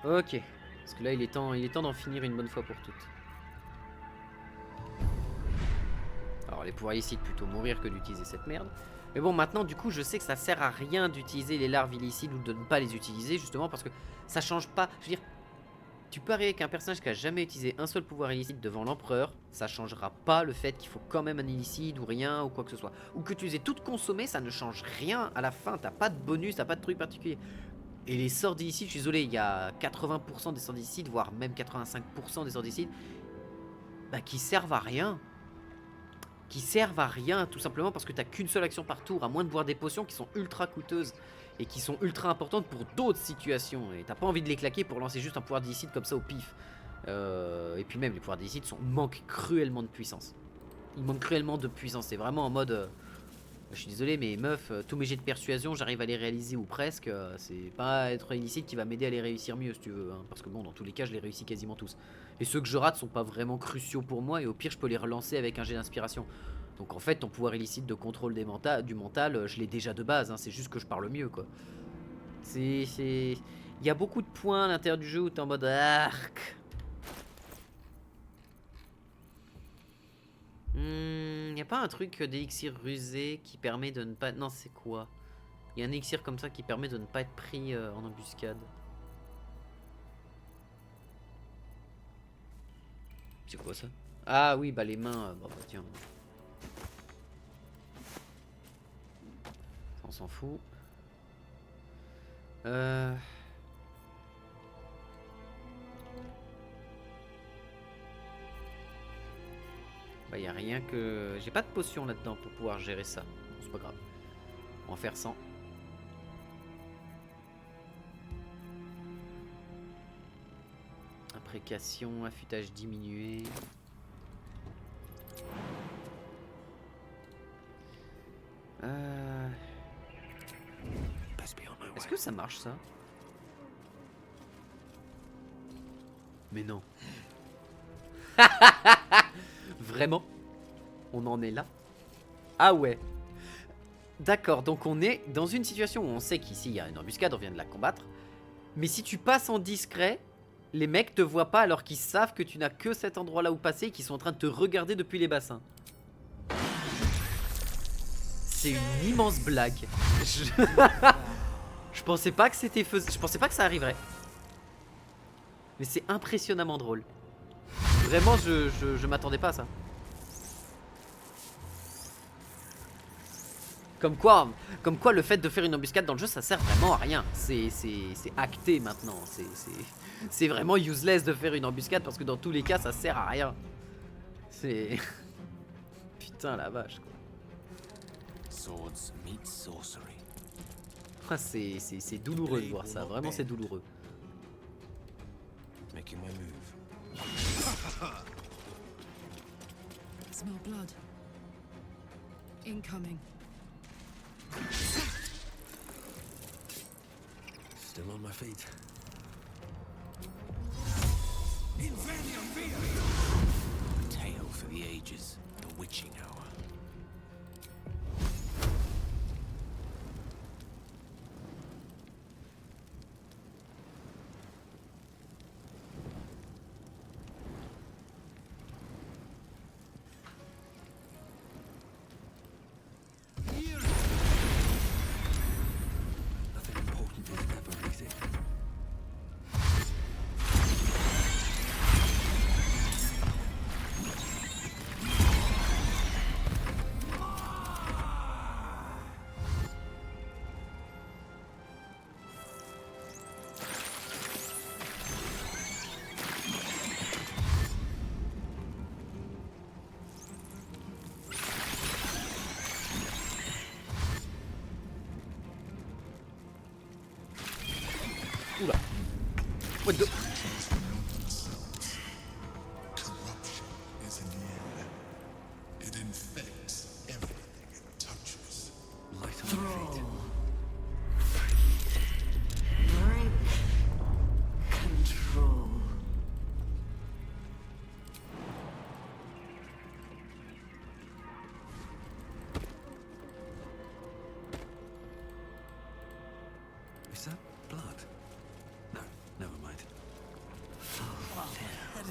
Ok. Parce que là, il est temps d'en finir une bonne fois pour toutes. Alors, les pouvoirs illicites, plutôt mourir que d'utiliser cette merde. Mais bon, maintenant, du coup, je sais que ça sert à rien d'utiliser les larves illicites ou de ne pas les utiliser, justement parce que ça change pas. Je veux dire, tu peux arriver avec un personnage qui a jamais utilisé un seul pouvoir illicite devant l'empereur, ça changera pas le fait qu'il faut quand même un illicite ou rien ou quoi que ce soit. Ou que tu les aies toutes consommées, ça ne change rien à la fin, t'as pas de bonus, t'as pas de truc particulier. Et les sorts d'illicite, je suis désolé, il y a 80% des sorts d'illicite, voire même 85% des sorts d'illicite, bah, qui servent à rien. Qui servent à rien, tout simplement parce que t'as qu'une seule action par tour, à moins de boire des potions qui sont ultra coûteuses et qui sont ultra importantes pour d'autres situations. Et t'as pas envie de les claquer pour lancer juste un pouvoir d'illicite comme ça au pif. Et puis même, les pouvoirs d'illicite manquent cruellement de puissance. Ils manquent cruellement de puissance. C'est vraiment en mode... je suis désolé, mais meuf, tous mes jets de persuasion, j'arrive à les réaliser ou presque. C'est pas être illicite qui va m'aider à les réussir mieux, si tu veux. Hein, parce que bon, dans tous les cas, je les réussis quasiment tous. Et ceux que je rate sont pas vraiment cruciaux pour moi. Et au pire, je peux les relancer avec un jet d'inspiration. Donc en fait, ton pouvoir illicite de contrôle du mental, je l'ai déjà de base. Hein, c'est juste que je parle mieux, quoi. Il y a beaucoup de points à l'intérieur du jeu où t'es en mode arc. Y a pas un truc d'élixir rusé qui permet de ne pas... Non, c'est quoi? Il y a un élixir comme ça qui permet de ne pas être pris en embuscade. C'est quoi ça? Ah oui, bah les mains... bon bah tiens. Ça, on s'en fout. Bah y a rien que... J'ai pas de potion là-dedans pour pouvoir gérer ça. Bon, c'est pas grave. On va en faire 100. Imprécation, affûtage diminué. Est-ce que ça marche ça? Mais non. Vraiment? On en est là? Ah ouais. D'accord, donc on est dans une situation où on sait qu'ici il y a une embuscade, on vient de la combattre. Mais si tu passes en discret, les mecs te voient pas alors qu'ils savent que tu n'as que cet endroit là où passer et qu'ils sont en train de te regarder depuis les bassins. C'est une immense blague. Je pensais pas que c'était faisable. Je pensais pas que ça arriverait. Mais c'est impressionnamment drôle. Vraiment, je m'attendais pas à ça. Comme quoi le fait de faire une embuscade dans le jeu, ça sert vraiment à rien. C'est acté maintenant. C'est vraiment useless de faire une embuscade parce que dans tous les cas, ça sert à rien. C'est... Putain la vache quoi. Swords meet sorcery. Ah, c'est douloureux de voir ça. Vraiment, c'est douloureux. Making my move. Smell blood. Incoming. Still on my feet. A tale for the ages. The witching hour. Nothing important is ever easy. Oula. What the... Corruption is in the air. It infects everything it touches. Light on my feet. Break control. Is that blood? No, never mind.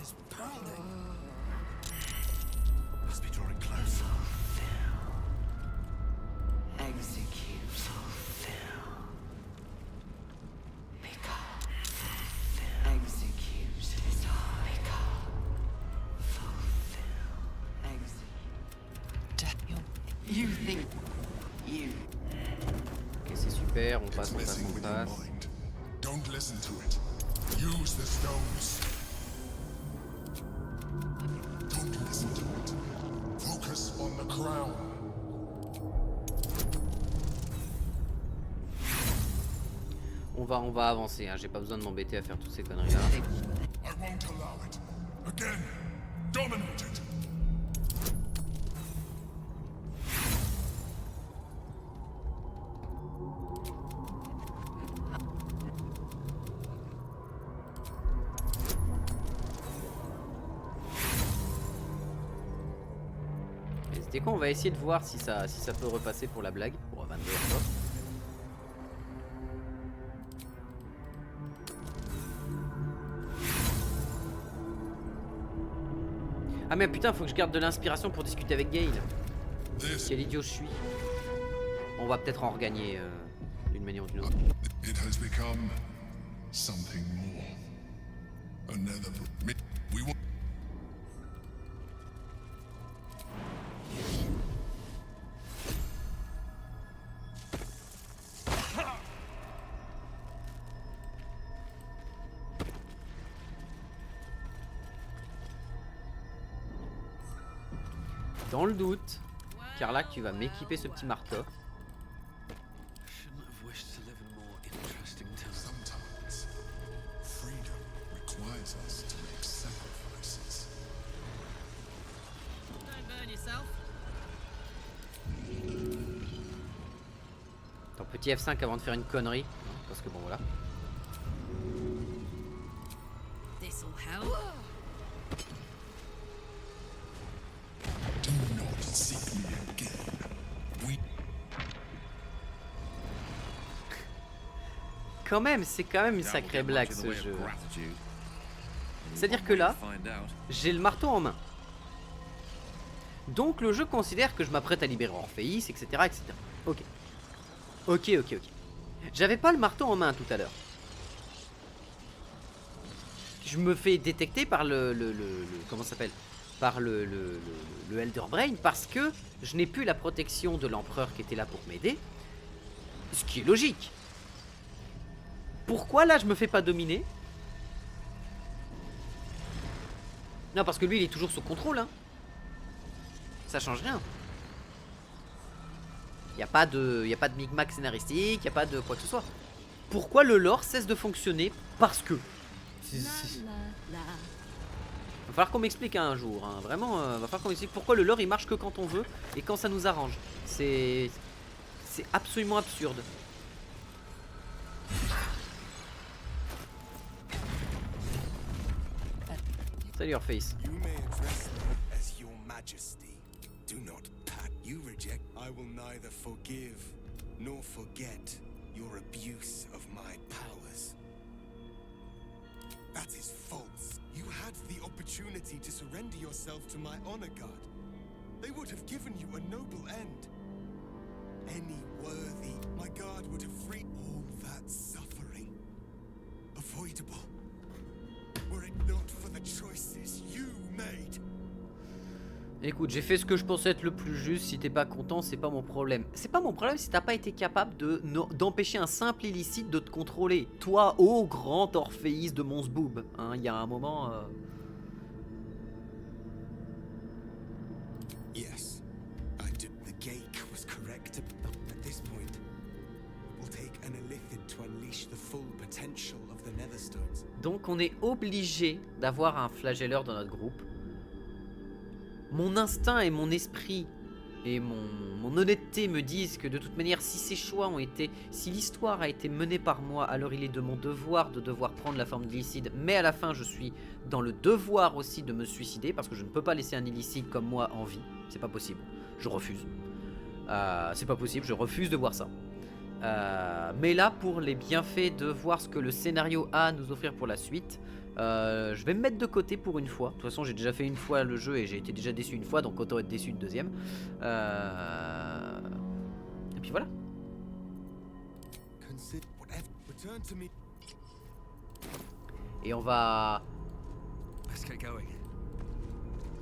is pounding. Must be drawing close. Execute. Fulfill. Become. Execute. Become. Fulfill. Execute. You think you. Ok, c'est super, on It's passe, on passe, messing on with your passe. mind. Don't listen to it. Use the stones. Don't listen to it. Focus on the crown. On va avancer, hein. J'ai pas besoin de m'embêter à faire toutes ces conneries là. I won't allow it. Again, dominate it. Et c'était quoi? On va essayer de voir si ça peut repasser pour la blague. Bon, 22 heures. Ah mais putain, faut que je garde de l'inspiration pour discuter avec Gale. This, Quel idiot je suis. On va peut-être en regagner d'une manière ou d'une autre. it has become something more. Another. We want. Dans le doute, Carla, tu vas m'équiper ce petit marteau. Shouldn't have wished to live in more interesting times. Sometimes freedom requires us to make sacrifices. Don't burn yourself. Ton petit F5 avant de faire une connerie. hein, Parce que bon voilà. This'll help. Do not seek me again. We Quand même, c'est quand même une That will sacrée get blague much in the ce way of jeu. gratitude. C'est-à-dire que là, Find out. j'ai le marteau en main. Donc le jeu considère que je m'apprête à libérer Orpheus, etc. etc. Ok. Ok, ok, ok. J'avais pas le marteau en main tout à l'heure. Je me fais détecter par comment ça s'appelle? Par le Elder Brain parce que je n'ai plus la protection de l'empereur qui était là pour m'aider. Ce qui est logique. Pourquoi là je me fais pas dominer? Non, parce que lui il est toujours sous contrôle, hein. Ça change rien. Y a pas de micmac scénaristique, y a pas de quoi que ce soit. Pourquoi le lore cesse de fonctionner? Parce que. Va falloir qu'on m'explique un jour, hein. Vraiment, va falloir qu'on m'explique pourquoi le lore il marche que quand on veut et quand ça nous arrange. C'est absolument absurde. Salut Orpheus. You may address them as your majesty. Do not pat. You reject. I will neither forgive nor forget your abuse of my powers. That is false. You had the opportunity to surrender yourself to my honor guard. They would have given you a noble end. Any worthy, my guard would have freed all that suffering. Avoidable. Were it not for the choices you made. Écoute, j'ai fait ce que je pensais être le plus juste. Si t'es pas content, c'est pas mon problème. C'est pas mon problème si t'as pas été capable d'empêcher un simple illicite de te contrôler. Toi, ô grand Orphéis de Monsboob. Hein, il y a un moment. Yes, I did. The Geik was correct. At this point, we'll take an Illithid to unleash the full potential of the Netherstones. Donc on est obligé d'avoir un flagelleur dans notre groupe. Mon instinct et mon esprit et mon honnêteté me disent que de toute manière, si ces choix ont été, si l'histoire a été menée par moi, alors il est de mon devoir de devoir prendre la forme d'illicide. Mais à la fin, je suis dans le devoir aussi de me suicider parce que je ne peux pas laisser un illicide comme moi en vie. C'est pas possible. Je refuse. C'est pas possible. Je refuse de voir ça. Mais là, pour les bienfaits de voir ce que le scénario a à nous offrir pour la suite, Je vais me mettre de côté pour une fois. De toute façon, j'ai déjà fait une fois le jeu et j'ai été déjà déçu une fois, donc autant être déçu une deuxième. Et puis voilà. Consider whatever. Return to me. Et on va... Let's get going.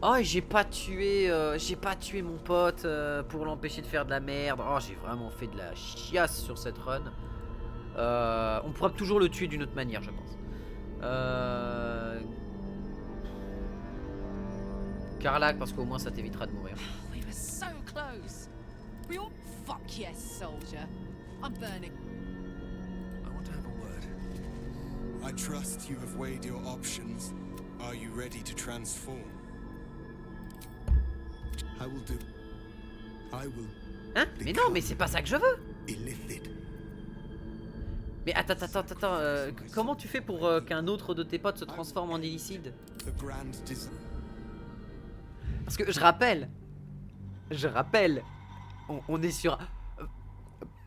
Oh, et j'ai pas tué mon pote pour l'empêcher de faire de la merde. Oh, j'ai vraiment fait de la chiasse sur cette run. On pourra toujours le tuer d'une autre manière, je pense. Karlach, parce qu'au moins ça t'évitera de mourir. We were so close. We all. Fuck yes, soldier. I'm burning. I want to have a word. I trust you have weighed your options. Are you ready to transform? I will do. I will Hein? Mais non, mais c'est pas ça que je veux. illithid. Mais attends, comment tu fais pour qu'un autre de tes potes se transforme en illicide? The grand design. Parce que je rappelle, on est sur...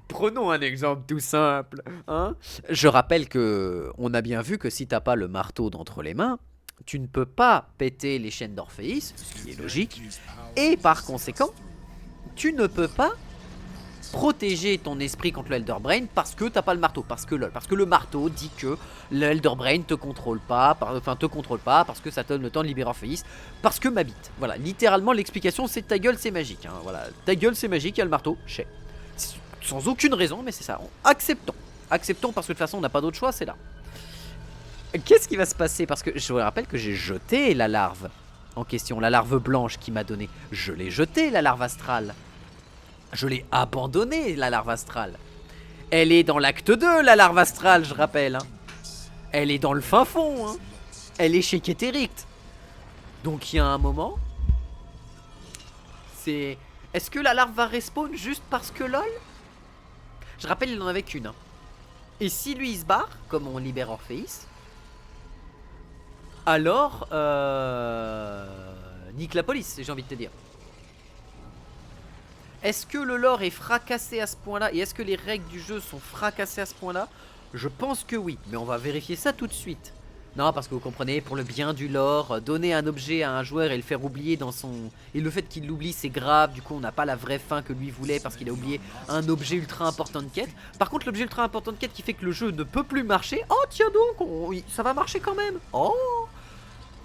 Prenons un exemple tout simple, hein. Je rappelle que on a bien vu que si t'as pas le marteau d'entre les mains, tu ne peux pas péter les chaînes d'Orpheus, ce qui est logique, et par conséquent, tu ne peux pas protéger ton esprit contre le Elder Brain parce que t'as pas le marteau, parce que le marteau dit que le Elder Brain te contrôle pas, parce que ça te donne le temps de libérer Orpheus, parce que ma bite. Voilà, littéralement l'explication c'est ta gueule c'est magique, hein. Voilà, ta gueule c'est magique, il y a le marteau, sans aucune raison, mais c'est ça. Acceptons parce que de toute façon on n'a pas d'autre choix, c'est là. Qu'est-ce qui va se passer? Parce que je vous rappelle que j'ai jeté la larve en question, la larve blanche qui m'a donné. Je l'ai jetée, la larve astrale. Je l'ai abandonnée, la larve astrale. Elle est dans l'acte 2, la larve astrale, je rappelle, hein. Elle est dans le fin fond, hein. Elle est chez Keterict. Donc il y a un moment... C'est... Est-ce que la larve va respawn juste parce que lol? Je rappelle, il en avait qu'une, hein. Et si lui il se barre, comme on libère Orpheus, alors nique la police, j'ai envie de te dire. Est-ce que le lore est fracassé à ce point-là? Et est-ce que les règles du jeu sont fracassées à ce point-là? Je pense que oui, mais on va vérifier ça tout de suite. Non, parce que vous comprenez, pour le bien du lore, donner un objet à un joueur et le faire oublier dans son... Et le fait qu'il l'oublie, c'est grave, du coup on n'a pas la vraie fin que lui voulait parce qu'il a oublié un objet ultra important de quête. Par contre, l'objet ultra important de quête qui fait que le jeu ne peut plus marcher... Oh, tiens donc, ça va marcher quand même. Oh,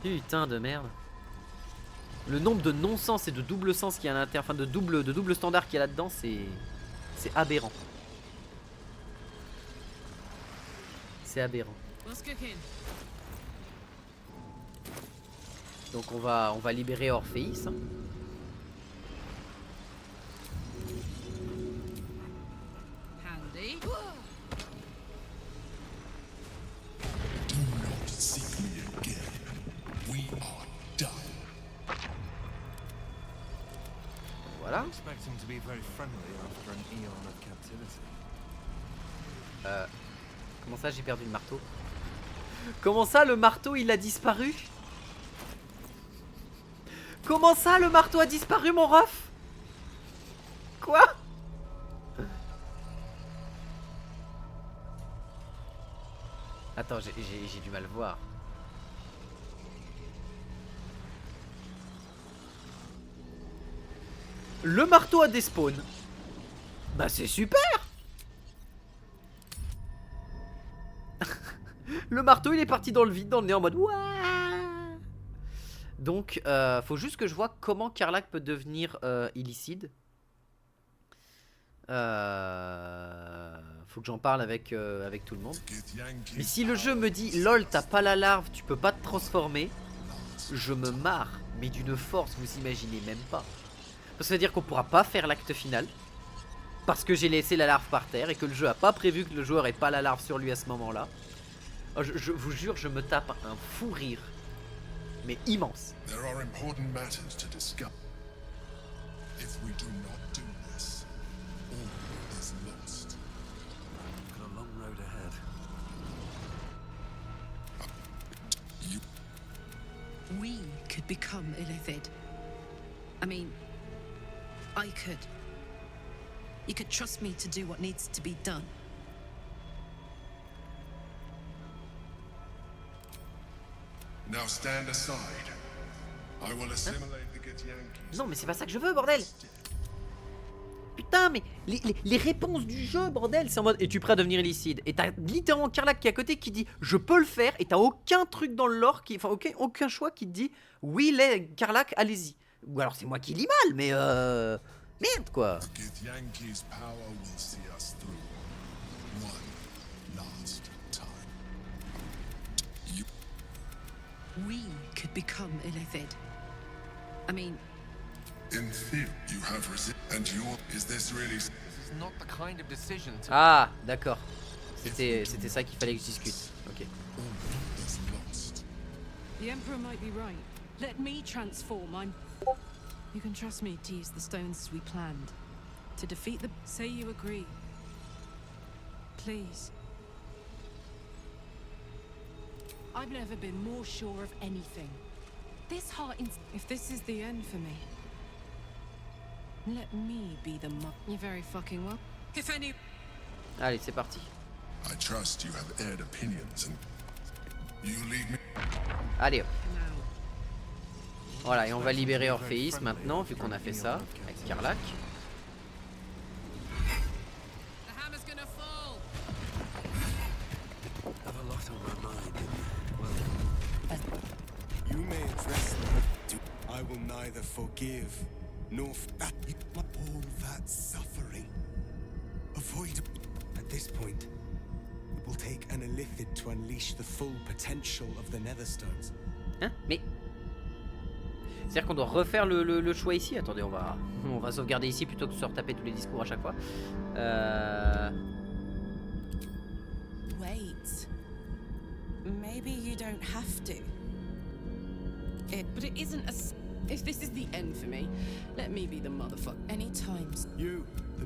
putain de merde. Le nombre de non-sens et de double sens qu'il y a à l'intérieur, enfin de double standard qu'il y a là-dedans, c'est aberrant. C'est aberrant. What's cooking? Donc on va libérer Orpheus, hein. Handy. Do not seek me again. We are done. Voilà. Expect him to be very friendly after an eon of captivity. Comment ça j'ai perdu le marteau? Comment ça le marteau il a disparu? Comment ça le marteau a disparu mon ref? Quoi? Attends, j'ai du mal voir. Le marteau a despawn. Bah c'est super. Le marteau il est parti dans le vide, dans le nez en mode ouah. Donc faut juste que je vois comment Karlach peut devenir illicide. Faut que j'en parle avec tout le monde. Mais si le jeu me dit lol t'as pas la larve, tu peux pas te transformer, je me marre, mais d'une force vous imaginez même pas. Ça veut dire qu'on pourra pas faire l'acte final parce que j'ai laissé la larve par terre et que le jeu a pas prévu que le joueur ait pas la larve sur lui à ce moment là. Je vous jure, je me tape un fou rire, mais immense. There are important matters to discuss. If we do not do this, all is lost. Got a long road ahead. We could become illithid. I mean, I could. You could trust me to do what needs to be done. Now stand aside. I will assimilate the Githyanki. Non, mais c'est pas ça que je veux, bordel. Putain, mais les réponses du jeu, bordel, c'est en mode es-tu prêt à devenir illicide? Et t'as littéralement Karlach qui est à côté qui dit je peux le faire, et t'as aucun truc dans le lore, enfin aucun choix qui te dit oui, Karlach, allez-y. Ou alors c'est moi qui lis mal, mais merde quoi. The Githyanki's power will see us through. One last time. You We could become Illithid. I mean, in fear you have resisted, and is this really This is not the kind of decision to. Ah, d'accord. C'était ça qu'il fallait que je discute. Ok. all is lost? The Emperor might be right. Let me transform. You can trust me to use the stones as we planned. To defeat the... Say you agree. Please. I've never been more sure of anything. This heart if this is the end for me, let me be the You're very fucking well. if any. Allez, c'est parti. I trust you have aired opinions, and you lead me. Allez hop. Voilà, et on va libérer Orpheus maintenant, vu qu'on a fait ça, avec Karlach. The hammer's gonna fall. Have a lot on my mind. Well, You may address me. I will neither forgive nor all that suffering. Avoid. At this point, it will take an Illithid to unleash the full potential of the Netherstones. Hein? Mais... C'est-à-dire qu'on doit refaire le choix ici. Attendez, on va sauvegarder ici plutôt que de se retaper tous les discours à chaque fois. Wait. Maybe you don't have to. But it isn't a... If this is the end for me, let me be the motherfucker. Any times You, the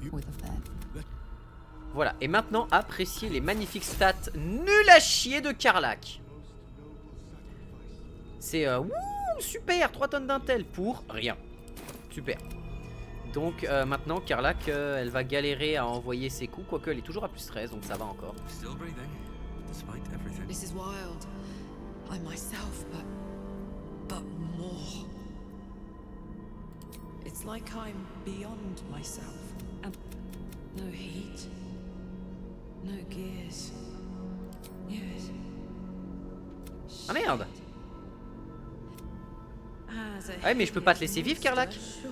you, with a fair. Voilà, et maintenant, appréciez les magnifiques stats nul à chier de Karlach. C'est... super, 3 tonnes d'intel pour rien. Super. Donc maintenant, Karlach, elle va galérer à envoyer ses coups, quoique elle est toujours à plus 13, donc ça va encore. still breathing, despite everything. This is wild. I'm myself, but more. It's like I'm beyond myself. And no heat, no gears. Yes. Ah merde! As a Ah ouais, mais je peux pas te laisser vivre, Karlach. Sure.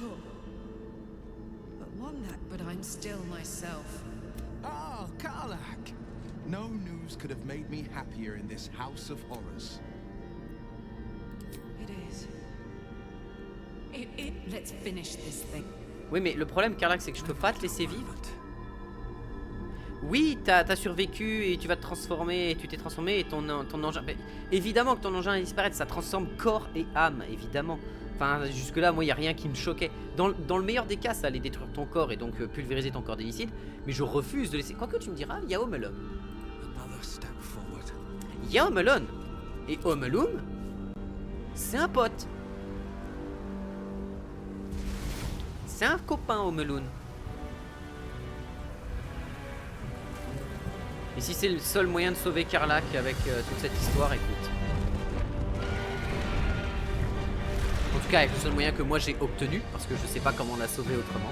But I'm still myself. Ah, Karlach! No news could have made me happier in this house of horrors. It is. Let's finish this thing. Oui, mais le problème, Karlach, c'est que je peux pas te laisser vivre. Oui, t'as survécu et tu vas te transformer, et tu t'es transformé et ton engin... Mais évidemment que ton engin va disparaître, ça transforme corps et âme, évidemment. Enfin, jusque-là, moi, il n'y a rien qui me choquait. Dans le meilleur des cas, ça allait détruire ton corps et donc pulvériser ton corps d'illicide. Mais je refuse de laisser... Quoique tu me diras, il y a Homelum. Another step forward. Il y a Homelun. Et Homelum, c'est un pote. C'est un copain, Homelun. Et si c'est le seul moyen de sauver Karlach avec toute cette histoire, écoute. En tout cas, avec le seul moyen que moi j'ai obtenu, parce que je sais pas comment la sauver autrement.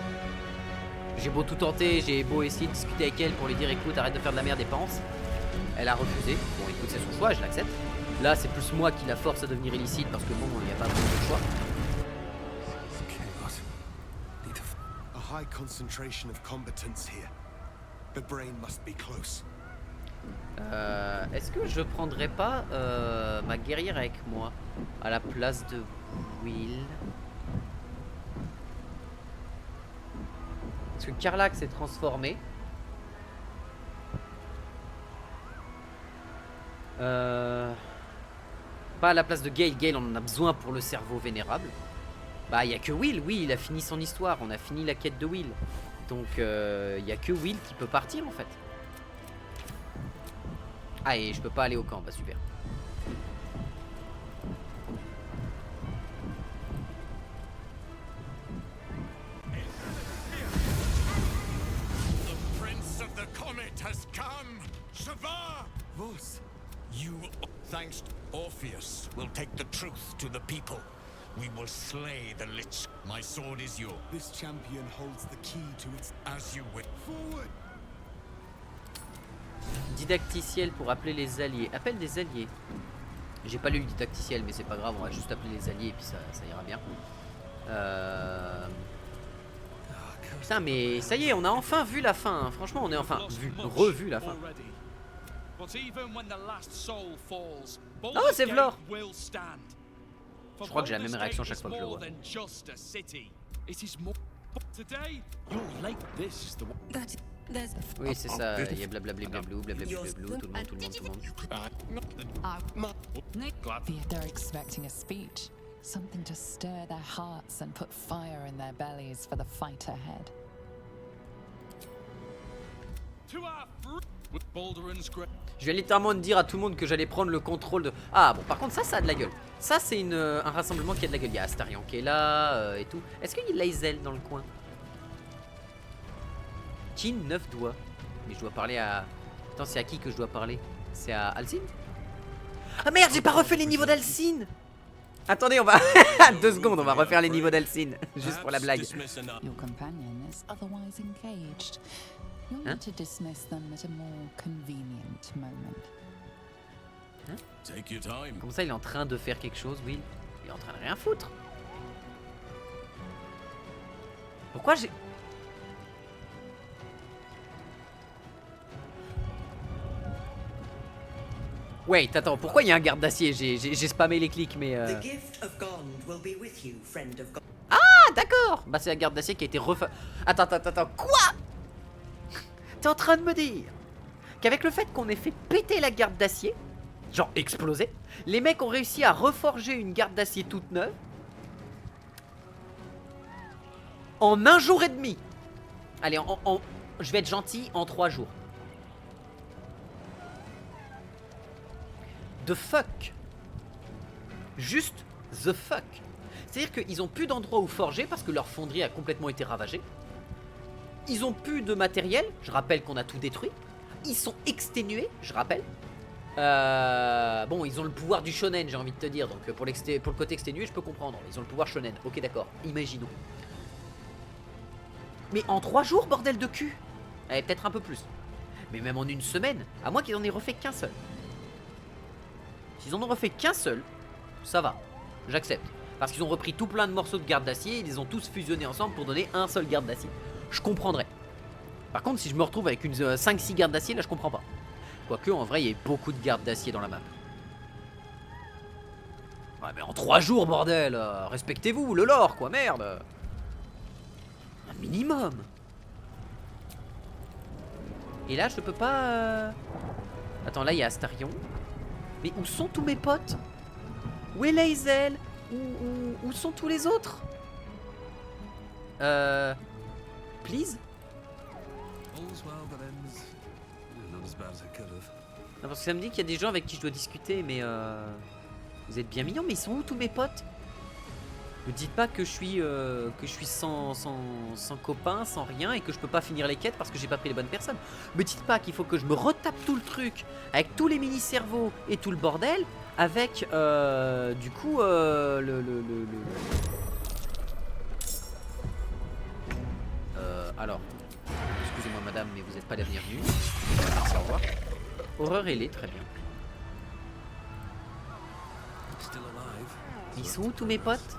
J'ai beau tout tenter, j'ai beau essayer de discuter avec elle pour lui dire écoute, arrête de faire de la merde et pense. Elle a refusé. Bon, écoute, c'est son choix, je l'accepte. Là, c'est plus moi qui la force à devenir illicite parce que bon, il n'y a pas vraiment de choix. A high concentration of combatants here. The brain must be close. Est-ce que je prendrais pas ma guerrière avec moi à la place de Will? Parce que Karlach s'est transformée. Pas à la place de Gale. Gale, on en a besoin pour le cerveau vénérable. Bah, il n'y a que Will. Oui, il a fini son histoire. On a fini la quête de Will. Donc, il n'y a que Will qui peut partir en fait. Ah, et je peux pas aller au camp. Bah, super. The Prince of the Comet has come! Shavar! Vos, You, thanks to Orpheus, will take the truth to the people. We will slay the Lich. My sword is yours. This champion holds the key to its... As you wish. Forward! Didacticiel pour appeler les alliés. Appelle des alliés. J'ai pas lu le didacticiel, mais c'est pas grave, on va juste appeler les alliés et puis ça ira bien. Putain, mais ça y est, on a enfin vu la fin. Hein. Franchement, on est enfin revu la fin. Oh, c'est Vlor! Je crois que j'ai la même réaction chaque fois que je le vois. Oui, c'est ça, il y a blablabla blablou, blablabla blablou, tout le monde. They're expecting a speech. Something to stir their hearts and put fire in their bellies for the fight ahead. Je vais littéralement dire à tout le monde que j'allais prendre le contrôle de... Ah bon, par contre ça a de la gueule. Ça c'est un rassemblement qui a de la gueule. Il y a Astarion qui est là et tout. Est-ce qu'il y a Lae'zel dans le coin? Kin 9 doigts. Mais je dois parler à... Attends, c'est à qui que je dois parler? C'est à Alcine? Ah merde, j'ai pas refait les niveaux d'Alcine. Attendez, on va... 2 secondes, on va refaire les niveaux d'Alcine. Juste pour la blague. Your companion is otherwise engaged. You'll need to dismiss them at a more convenient moment. Hein? Take your time. Comme ça, il est en train de faire quelque chose, Will. Il est en train de rien foutre. Pourquoi j'ai... Wait, attends, pourquoi il y a un garde d'acier? J'ai spammé les clics, mais... Ah, d'accord. Bah c'est la garde d'acier qui a été refa... Attends, quoi? T'es en train de me dire qu'avec le fait qu'on ait fait péter la garde d'acier, genre exploser, les mecs ont réussi à reforger une garde d'acier toute neuve en 1 jour et demi. Allez, je vais être gentil, en 3 jours. The fuck. Juste the fuck. C'est-à-dire qu'ils ont plus d'endroit où forger parce que leur fonderie a complètement été ravagée. Ils ont plus de matériel, je rappelle qu'on a tout détruit. Ils sont exténués, je rappelle. Bon, ils ont le pouvoir du shonen, j'ai envie de te dire. Donc pour le côté exténué, je peux comprendre. Ils ont le pouvoir shonen, ok d'accord, imaginons. Mais en 3 jours, bordel de cul. Allez, peut-être un peu plus. Mais même en 1 semaine, à moins qu'ils en aient refait qu'un seul. S'ils en ont refait qu'un seul, ça va, j'accepte. Parce qu'ils ont repris tout plein de morceaux de garde d'acier, ils les ont tous fusionnés ensemble pour donner un seul garde d'acier. Je comprendrais. Par contre, si je me retrouve avec une 5-6 gardes d'acier, là je comprends pas. Quoique, en vrai, il y a beaucoup de gardes d'acier dans la map. Ouais, mais en 3 jours, bordel, respectez-vous, le lore, quoi, merde. Un minimum. Et là, je peux pas... Attends, là, il y a Astarion. Mais où sont tous mes potes? Où est Lae'zel? Où sont tous les autres? Please? Non, parce que ça me dit qu'il y a des gens avec qui je dois discuter, mais vous êtes bien mignons, mais ils sont où tous mes potes? Me dites pas que je suis sans copain, sans rien, et que je peux pas finir les quêtes parce que j'ai pas pris les bonnes personnes. Me dites pas qu'il faut que je me retape tout le truc avec tous les mini-cerveaux et tout le bordel, avec du coup alors, excusez-moi madame, mais vous n'êtes pas la bienvenue. Merci, au revoir. Horreur ailée, très bien. Ils sont où tous mes potes?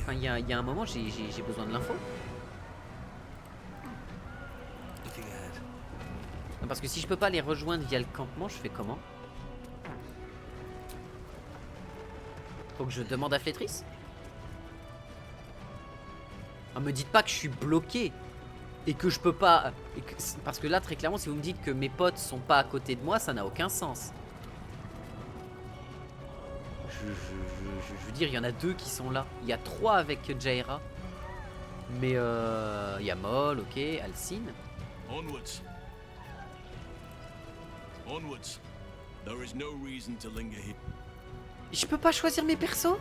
Enfin, il y a un moment, j'ai besoin de l'info. Non, parce que si je peux pas les rejoindre via le campement, je fais comment? Faut que je demande à Flétrice? Ah, me dites pas que je suis bloqué et que je peux pas... Parce que là, très clairement, si vous me dites que mes potes sont pas à côté de moi, ça n'a aucun sens. Je veux dire, il y en a 2 qui sont là. Il y a 3 avec Jaira. Mais il y a Moll, ok, Alcine. Onwards. Onwards. There is no reason to linger here. Je peux pas choisir mes persos?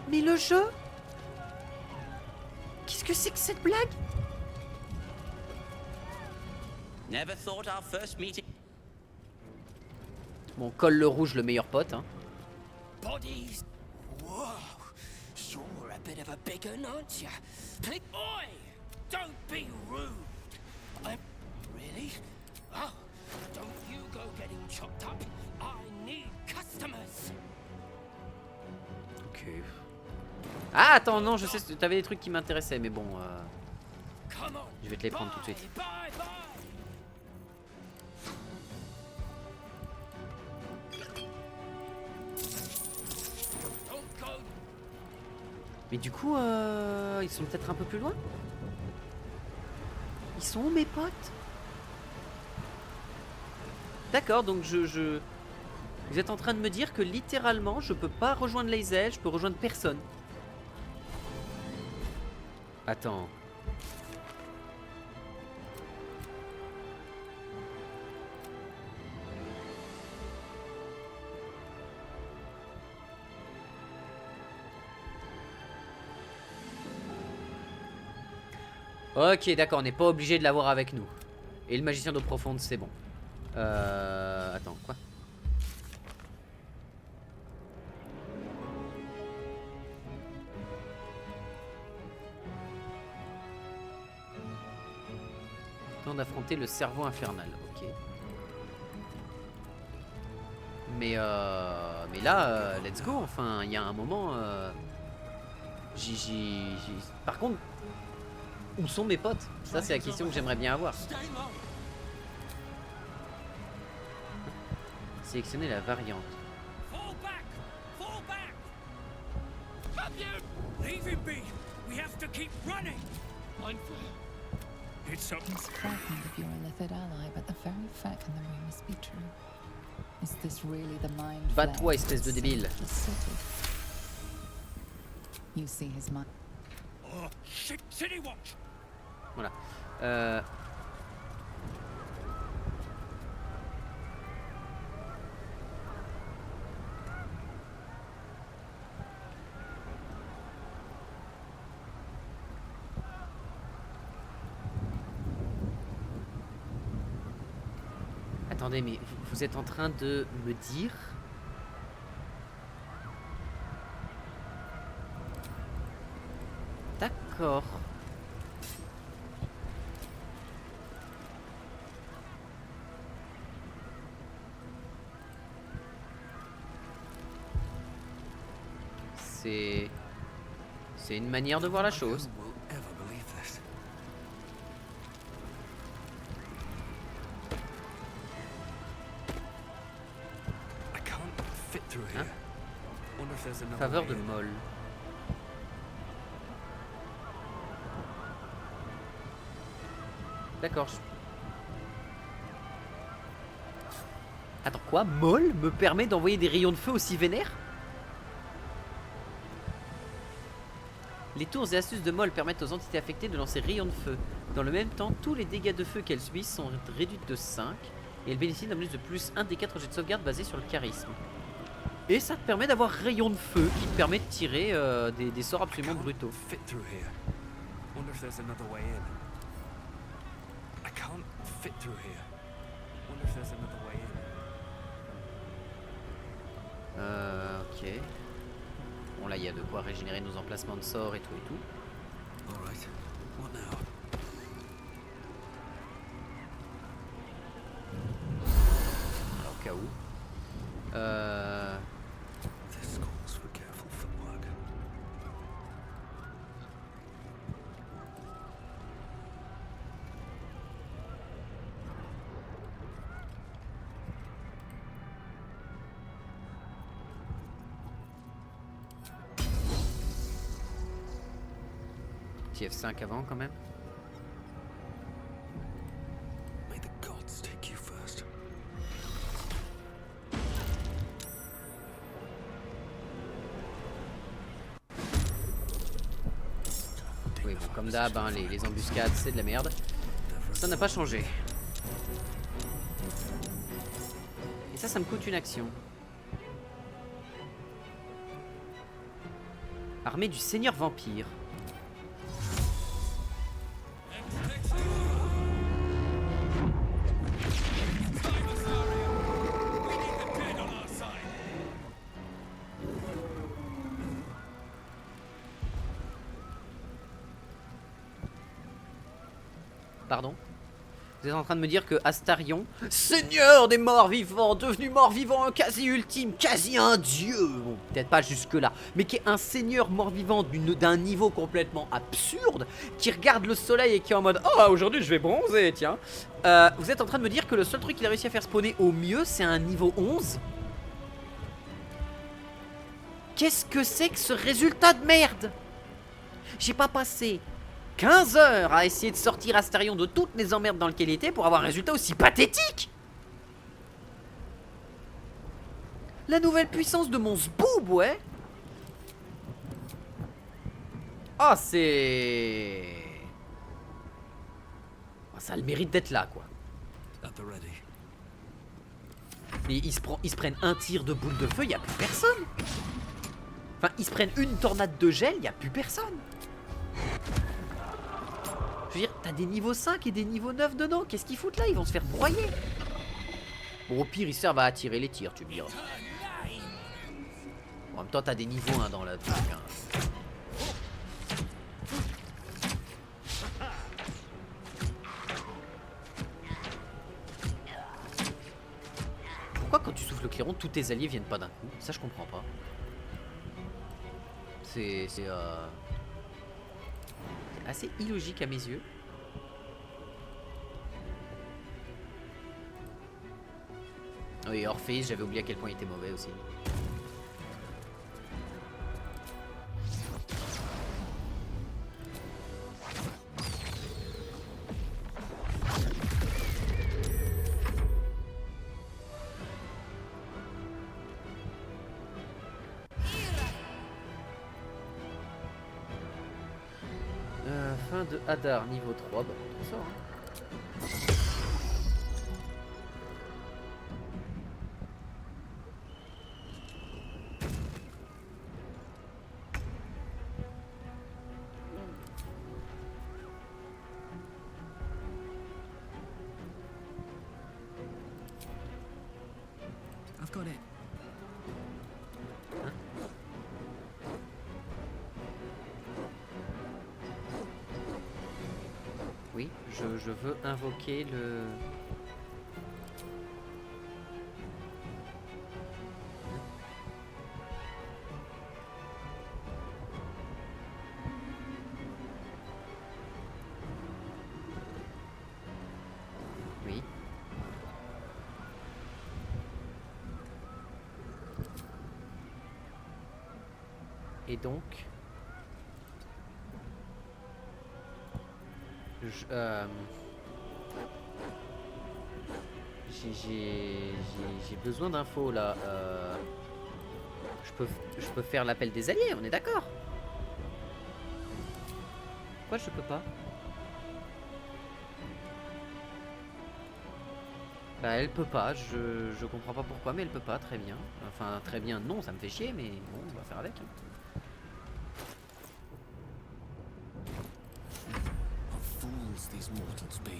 Mais le jeu? Qu'est-ce que c'est que cette blague? Never thought our first meeting. Bon, Col le Rouge, le meilleur pote, hein. Bodies. Whoa. You're a bit of a big un, aren't you? Oi! Don't be rude. I'm really? Oh, don't you go getting chopped up. I need customers. Ok. Ah, attends, non, je sais, t'avais des trucs qui m'intéressaient, mais bon, Come on. je vais te les prendre tout de suite. Bye, bye. Don't go. Mais du coup, ils sont peut-être un peu plus loin? Ils sont où mes potes? D'accord, donc Vous êtes en train de me dire que littéralement, je peux pas rejoindre Lae'zel, je peux rejoindre personne. Attends. Ok, d'accord, on n'est pas obligé de l'avoir avec nous. Et le magicien d'eau profonde, c'est bon. Attends, quoi? Temps d'affronter le cerveau infernal, ok. Mais là, let's go. Enfin, il y a un moment. Par contre, où sont mes potes? Ça, c'est la question que j'aimerais bien avoir. Sélectionner la variante. Fall back. Fall back. Have you? Leave him be. We have to keep running. It's something. Frightened of your Illithid ally, but the very fact in the room must be true. Is this really the mind? Va-toi, espèce de débile. You see his mind. Oh, shit, City Watch. Voilà. Attendez, mais vous êtes en train de me dire... D'accord. C'est une manière de voir la chose. Hein? Faveur de Moll. D'accord. Attends, quoi? Moll me permet d'envoyer des rayons de feu aussi vénères? Les tours et astuces de Moll permettent aux entités affectées de lancer rayons de feu. Dans le même temps, tous les dégâts de feu qu'elles subissent sont réduits de 5 et elles bénéficient d'un bonus de plus 1 des 4 jets de sauvegarde basés sur le charisme. Et ça te permet d'avoir rayon de feu qui te permet de tirer des sorts absolument brutaux. Ok. Bon là il y a de quoi régénérer nos emplacements de sorts et tout et tout. Alright. What now? Alors au cas où. This calls for careful footwork. Petit F5 avant quand même. May the gods take you first. Oui bon comme d'hab hein, les embuscades c'est de la merde. Ça n'a pas changé. Et ça me coûte une action. Armée du Seigneur Vampire. Pardon? Vous êtes en train de me dire que Astarion, seigneur des morts vivants, devenu mort vivant, quasi ultime, quasi un dieu, bon, peut-être pas jusque là, mais qui est un seigneur mort vivant d'un niveau complètement absurde, qui regarde le soleil et qui est en mode oh aujourd'hui je vais bronzer, tiens. Vous êtes en train de me dire que le seul truc qu'il a réussi à faire spawner au mieux c'est un niveau 11? Qu'est-ce que c'est que ce résultat de merde? J'ai pas passé 15 heures à essayer de sortir Astarion de toutes les emmerdes dans lesquelles il était pour avoir un résultat aussi pathétique. La nouvelle puissance de mon zboob, ouais. Ah, c'est... ça a le mérite d'être là, quoi. Mais ils se prennent un tir de boule de feu, il n'y a plus personne. Enfin, ils se prennent une tornade de gel, il n'y a plus personne. Je veux dire, t'as des niveaux 5 et des niveaux 9 dedans. Qu'est-ce qu'ils foutent là? Ils vont se faire broyer. Bon, au pire, ils servent à attirer les tirs, tu me diras. Bon, en même temps, t'as des niveaux 1 dans la truc. Hein. Pourquoi, quand tu souffles le clairon, tous tes alliés viennent pas d'un coup? Ça, je comprends pas. C'est assez illogique à mes yeux. Oui, Orpheus, j'avais oublié à quel point il était mauvais aussi. Fin de Hadar, niveau 3, bah on sort. Hein. I've got it. Oui, je veux invoquer le... Oui. Et donc... J'ai besoin d'infos là. Je peux faire l'appel des alliés, on est d'accord? Pourquoi je peux pas? Bah elle peut pas, je comprends pas pourquoi, mais elle peut pas, très bien. Enfin très bien, non, ça me fait chier, mais bon, on va faire avec. Hein. These mortals be.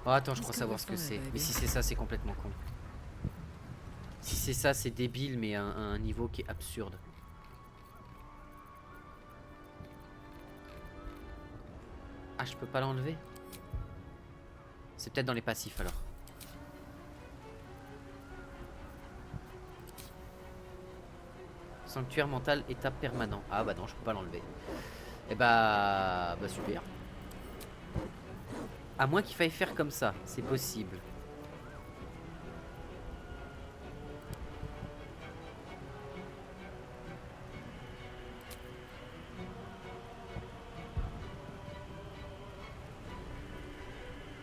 Oh attends, je crois savoir ce que c'est. Mais si c'est ça, c'est complètement con. Si c'est ça, c'est débile, mais à un niveau qui est absurde. Ah, je peux pas l'enlever? C'est peut-être dans les passifs alors. Sanctuaire mental, état permanent. Ah bah non, je peux pas l'enlever. Et bah super. À moins qu'il faille faire comme ça, c'est possible.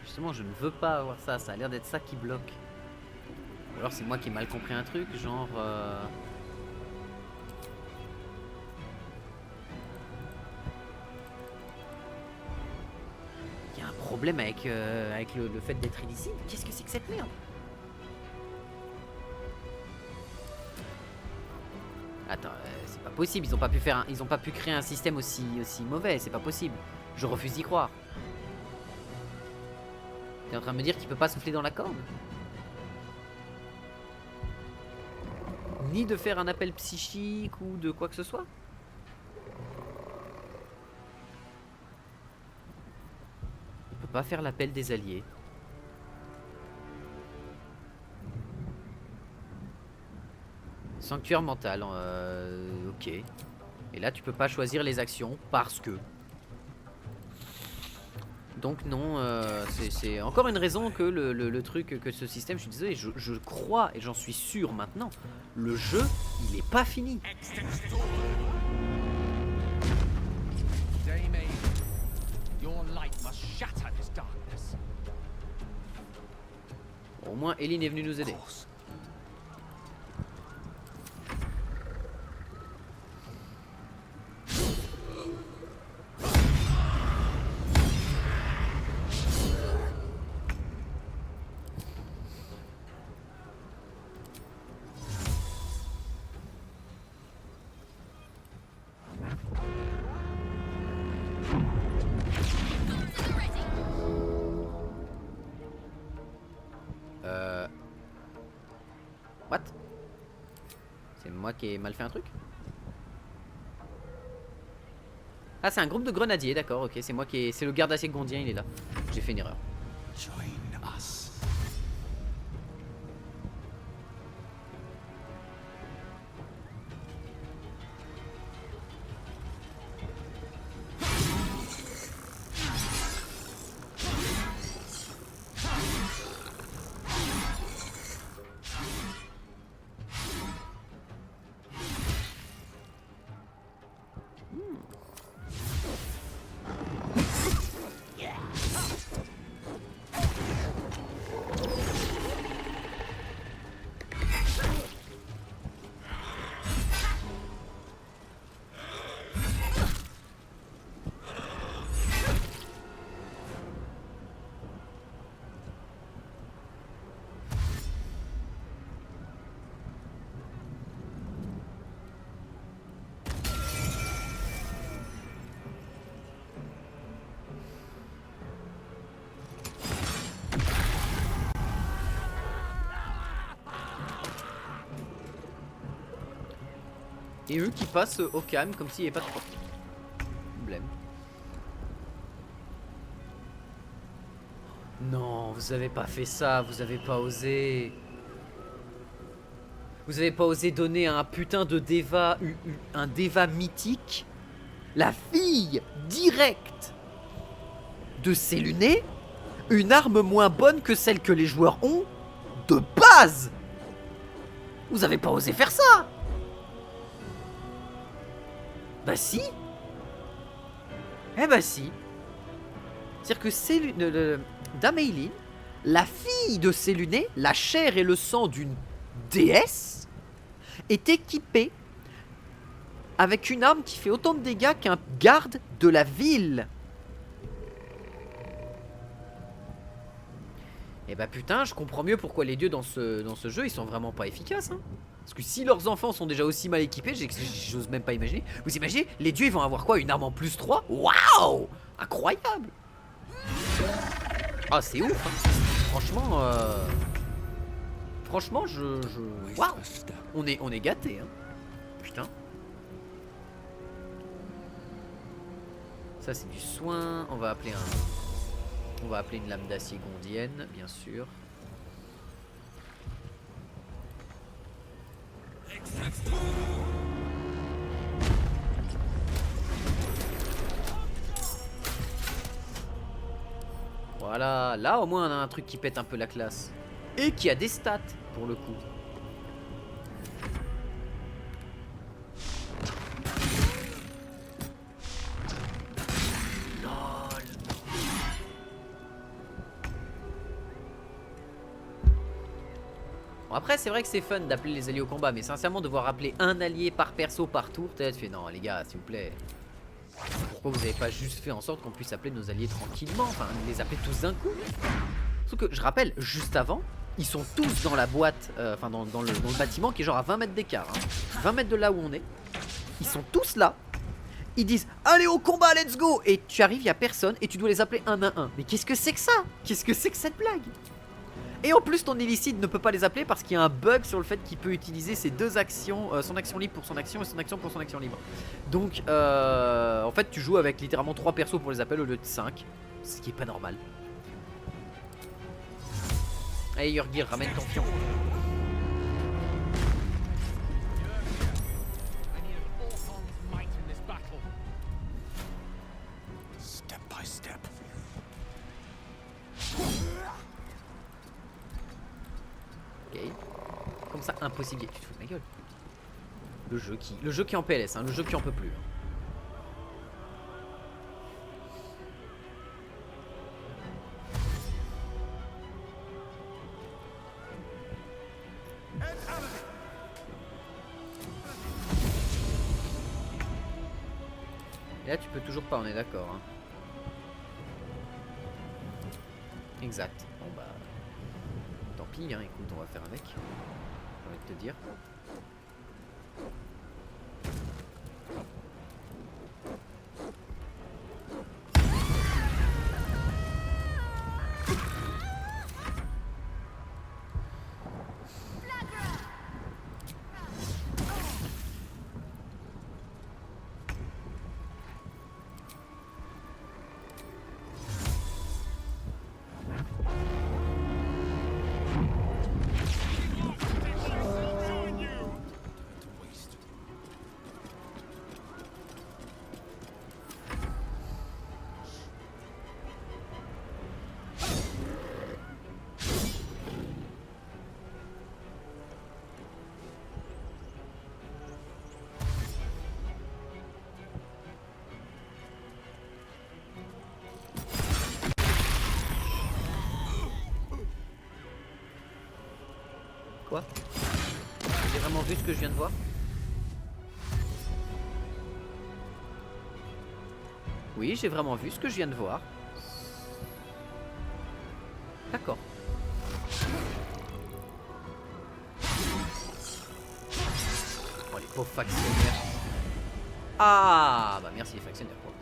Justement, je ne veux pas avoir ça. Ça a l'air d'être ça qui bloque. Ou alors c'est moi qui ai mal compris un truc, genre... problème avec, le fait d'être illicible. Qu'est-ce que c'est que cette merde? Attends, c'est pas possible. Ils ont pas pu faire ils ont pas pu créer un système aussi mauvais. C'est pas possible. Je refuse d'y croire. T'es en train de me dire qu'il peut pas souffler dans la corde? ni de faire un appel psychique ou de quoi que ce soit. On peut pas faire l'appel des alliés. Sanctuaire mental, ok. Et là tu peux pas choisir les actions parce que... Donc non, c'est encore une raison que le truc, que ce système, je suis désolé, je crois et j'en suis sûr maintenant, le jeu, il est pas fini. Au moins, Eileen est venue nous aider. What? C'est moi qui ai mal fait un truc? Ah, c'est un groupe de grenadiers, d'accord, ok, c'est moi qui ai... C'est le garde acier gondien, il est là. J'ai fait une erreur. Join us. Et eux qui passent au calme comme s'il n'y avait pas de problème. Non, vous avez pas fait ça, vous avez pas osé. Vous avez pas osé donner un putain de Deva, un Deva mythique, la fille directe de Séluné, une arme moins bonne que celle que les joueurs ont de base. Vous avez pas osé faire ça. Bah si. Eh bah si. C'est-à-dire que Dame Eileen, la fille de Séluné, la chair et le sang d'une déesse, est équipée avec une arme qui fait autant de dégâts qu'un garde de la ville. Et bah putain, je comprends mieux pourquoi les dieux dans ce jeu, ils sont vraiment pas efficaces, hein. Parce que si leurs enfants sont déjà aussi mal équipés, j'ose même pas imaginer. Vous imaginez, les dieux ils vont avoir quoi? Une arme en plus 3? Waouh! Incroyable! Ah, c'est ouf, hein. Franchement, franchement, waouh! On est gâtés, hein. Putain. Ça c'est du soin. On va appeler une lame d'acier gondienne, bien sûr. Voilà, là au moins on a un truc qui pète un peu la classe. Et qui a des stats pour le coup. Bon, après c'est vrai que c'est fun d'appeler les alliés au combat, mais sincèrement devoir appeler un allié par perso par tour, tu fais non les gars s'il vous plaît. Pourquoi vous avez pas juste fait en sorte qu'on puisse appeler nos alliés tranquillement, enfin les appeler tous d'un coup? Sauf que je rappelle, juste avant, ils sont tous dans la boîte, enfin dans le bâtiment qui est genre à 20 mètres d'écart, hein. 20 mètres de là où on est. Ils sont tous là. Ils disent allez au combat, let's go. Et tu arrives, il y a personne et tu dois les appeler un à un. Mais qu'est-ce que c'est que ça? Qu'est-ce que c'est que cette blague? Et en plus ton illicide ne peut pas les appeler parce qu'il y a un bug sur le fait qu'il peut utiliser ses deux actions, son action libre pour son action et son action pour son action libre. Donc en fait tu joues avec littéralement 3 persos pour les appels au lieu de 5. Ce qui est pas normal. Allez Yurgir, ramène ton fion. Step by step. Ok. Comme ça, impossible. Tu te fous de ma gueule. Le jeu qui est en PLS, hein, le jeu qui en peut plus. Et là, tu peux toujours pas, on est d'accord. Hein. Exact. Bon bah. Tant pis, hein, écoute, on va faire avec. J'ai envie de te dire. Quoi? J'ai vraiment vu ce que je viens de voir? Oui, j'ai vraiment vu ce que je viens de voir. D'accord. Oh les pauvres factionnaires. Ah bah merci les factionnaires quoi.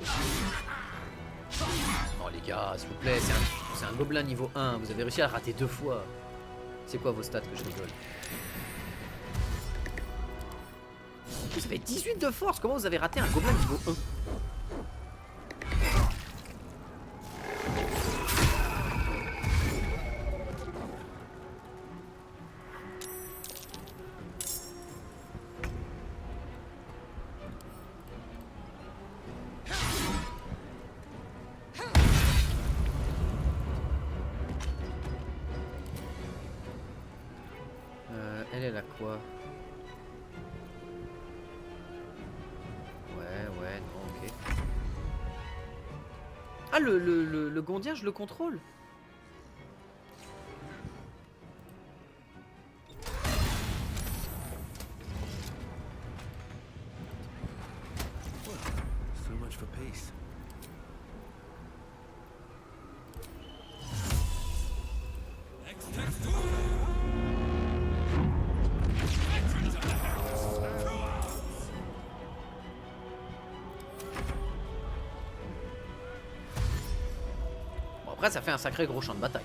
Oh les gars, s'il vous plaît, c'est un gobelin niveau 1. Vous avez réussi à le rater 2 fois. C'est quoi vos stats que je rigole? Vous avez 18 de force. Comment vous avez raté un gobelin niveau 1? Elle a quoi? Ouais, non, ok. Ah, le gondien, je le contrôle. So much for peace. Bon, après, ça fait un sacré gros champ de bataille.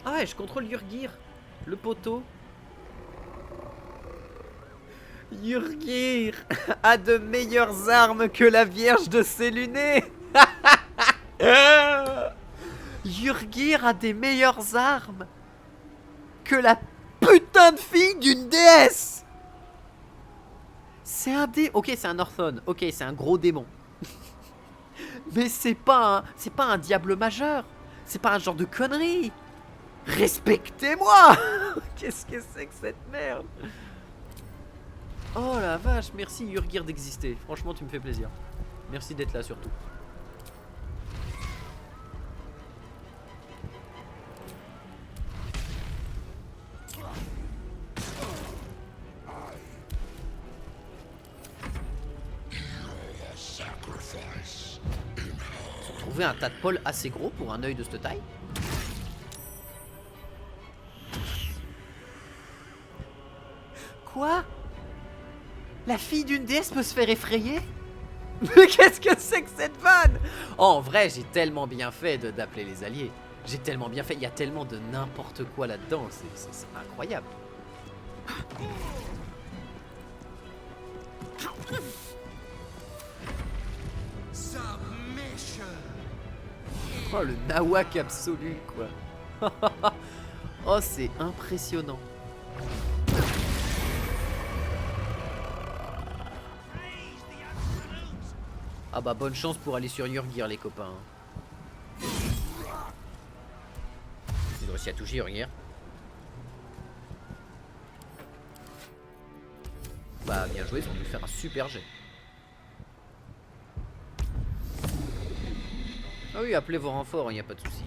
Ah ouais, je contrôle Yurgir, le poteau. Yurgir a de meilleures armes que la Vierge de Séluné. Yurgir a des meilleures armes que la putain de fille d'une déesse. C'est un dé... Ok, c'est un Orthon. Ok, c'est un gros démon. Mais c'est pas un diable majeur. C'est pas un genre de connerie. Respectez-moi. Qu'est-ce que c'est que cette merde? Oh la vache, merci Yurgir d'exister. Franchement, tu me fais plaisir. Merci d'être là surtout. Trouver un tadpole assez gros pour un œil de cette taille. Quoi? La fille d'une déesse peut se faire effrayer? Mais qu'est-ce que c'est que cette vanne? Oh, en vrai, j'ai tellement bien fait d'appeler les alliés. J'ai tellement bien fait. Il y a tellement de n'importe quoi là-dedans. C'est incroyable. Oh, le nawak absolu, quoi. Oh, c'est impressionnant. Ah bah bonne chance pour aller sur Yurgir les copains. J'ai réussi à toucher Yurgir. Bah bien joué, ils ont dû faire un super jet. Ah oui, appelez vos renforts, il n'y a pas de souci.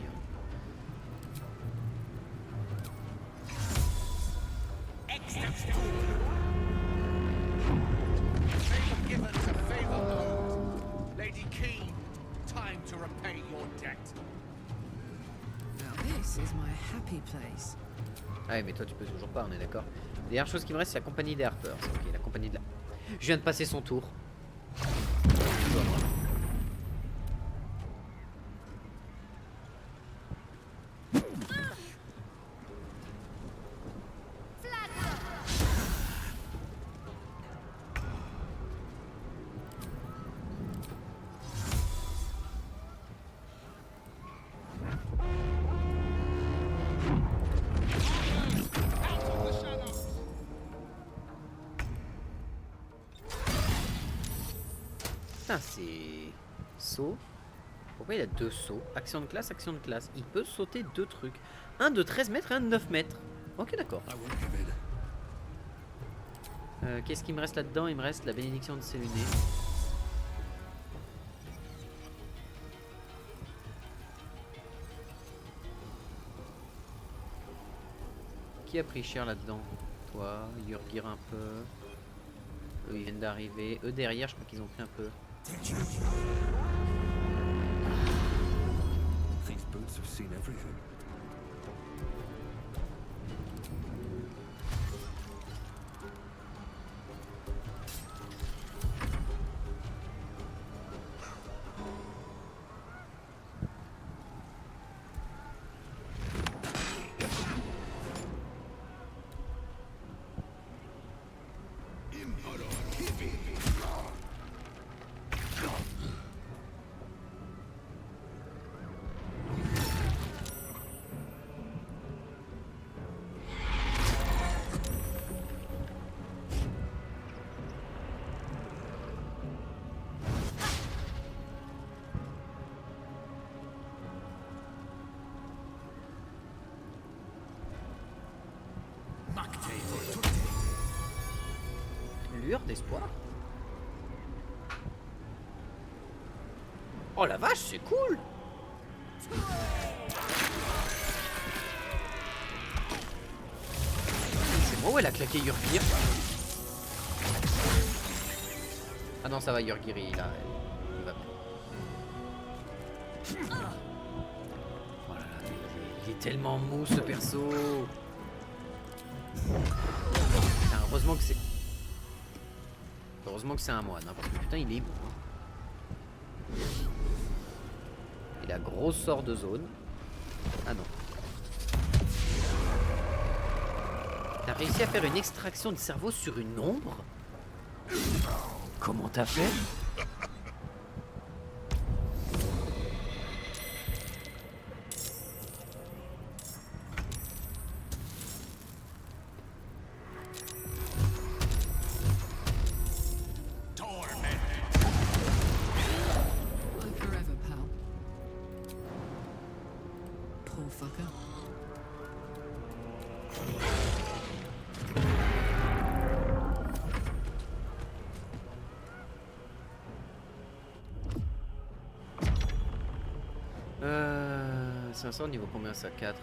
Lady Keen, time to repay your debt. Now this is my happy place. Ah mais toi tu peux toujours pas, on est d'accord. La dernière chose qui me reste c'est la compagnie des Harpers. Ok, la compagnie de la... Je viens de passer son tour. Putain, c'est... Saut. Pourquoi il a deux sauts? Action de classe, action de classe. Il peut sauter deux trucs. Un de 13 mètres et un de 9 mètres. Ok, d'accord. Qu'est-ce qu'il me reste là-dedans? Il me reste la bénédiction de Séléné. Qui a pris cher là-dedans? Toi, Yurgir un peu. Eux, ils viennent d'arriver. Eux, derrière, je crois qu'ils ont pris un peu. These boots have seen everything. Lueur d'espoir. Oh la vache, c'est cool. C'est moi où elle a claqué Yurgir. Ah non, ça va, Yurgir, il va bien. Oh là là, il est tellement mou ce perso. Putain, heureusement que c'est... Heureusement que c'est un moine, hein, parce que putain il est beau. Hein. Il a gros sort de zone. Ah non. T'as réussi à faire une extraction de cerveau sur une ombre? Comment t'as fait? C'est ça au niveau combien ça? 4.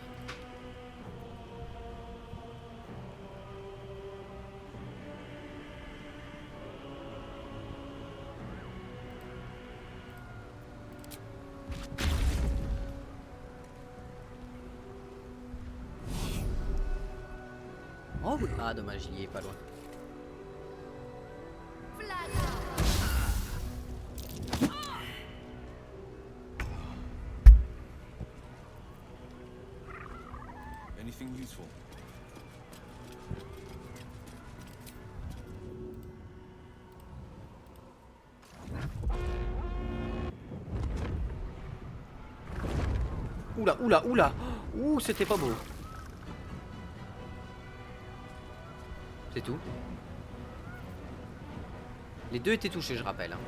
Oh oui. Ah dommage, il y est pas loin. Anything useful? Oula, oula, oula. Ouh, c'était pas beau. C'est tout. Les deux étaient touchés, je rappelle. Hein.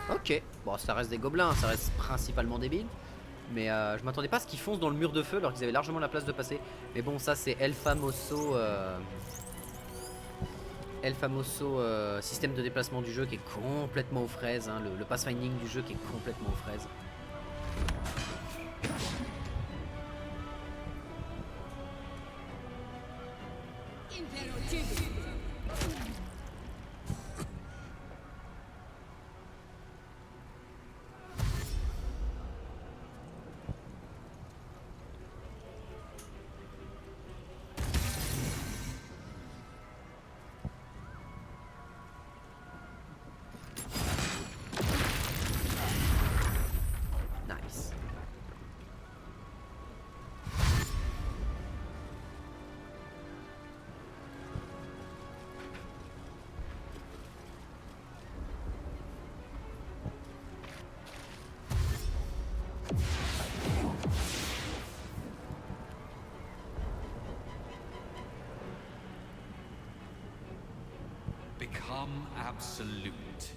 Ok, bon ça reste des gobelins, ça reste principalement des billes. Mais je m'attendais pas à ce qu'ils foncent dans le mur de feu alors qu'ils avaient largement la place de passer. Mais bon ça c'est El Famoso système de déplacement du jeu qui est complètement aux fraises. Hein, le pathfinding du jeu qui est complètement aux fraises. Nice. Become absolute.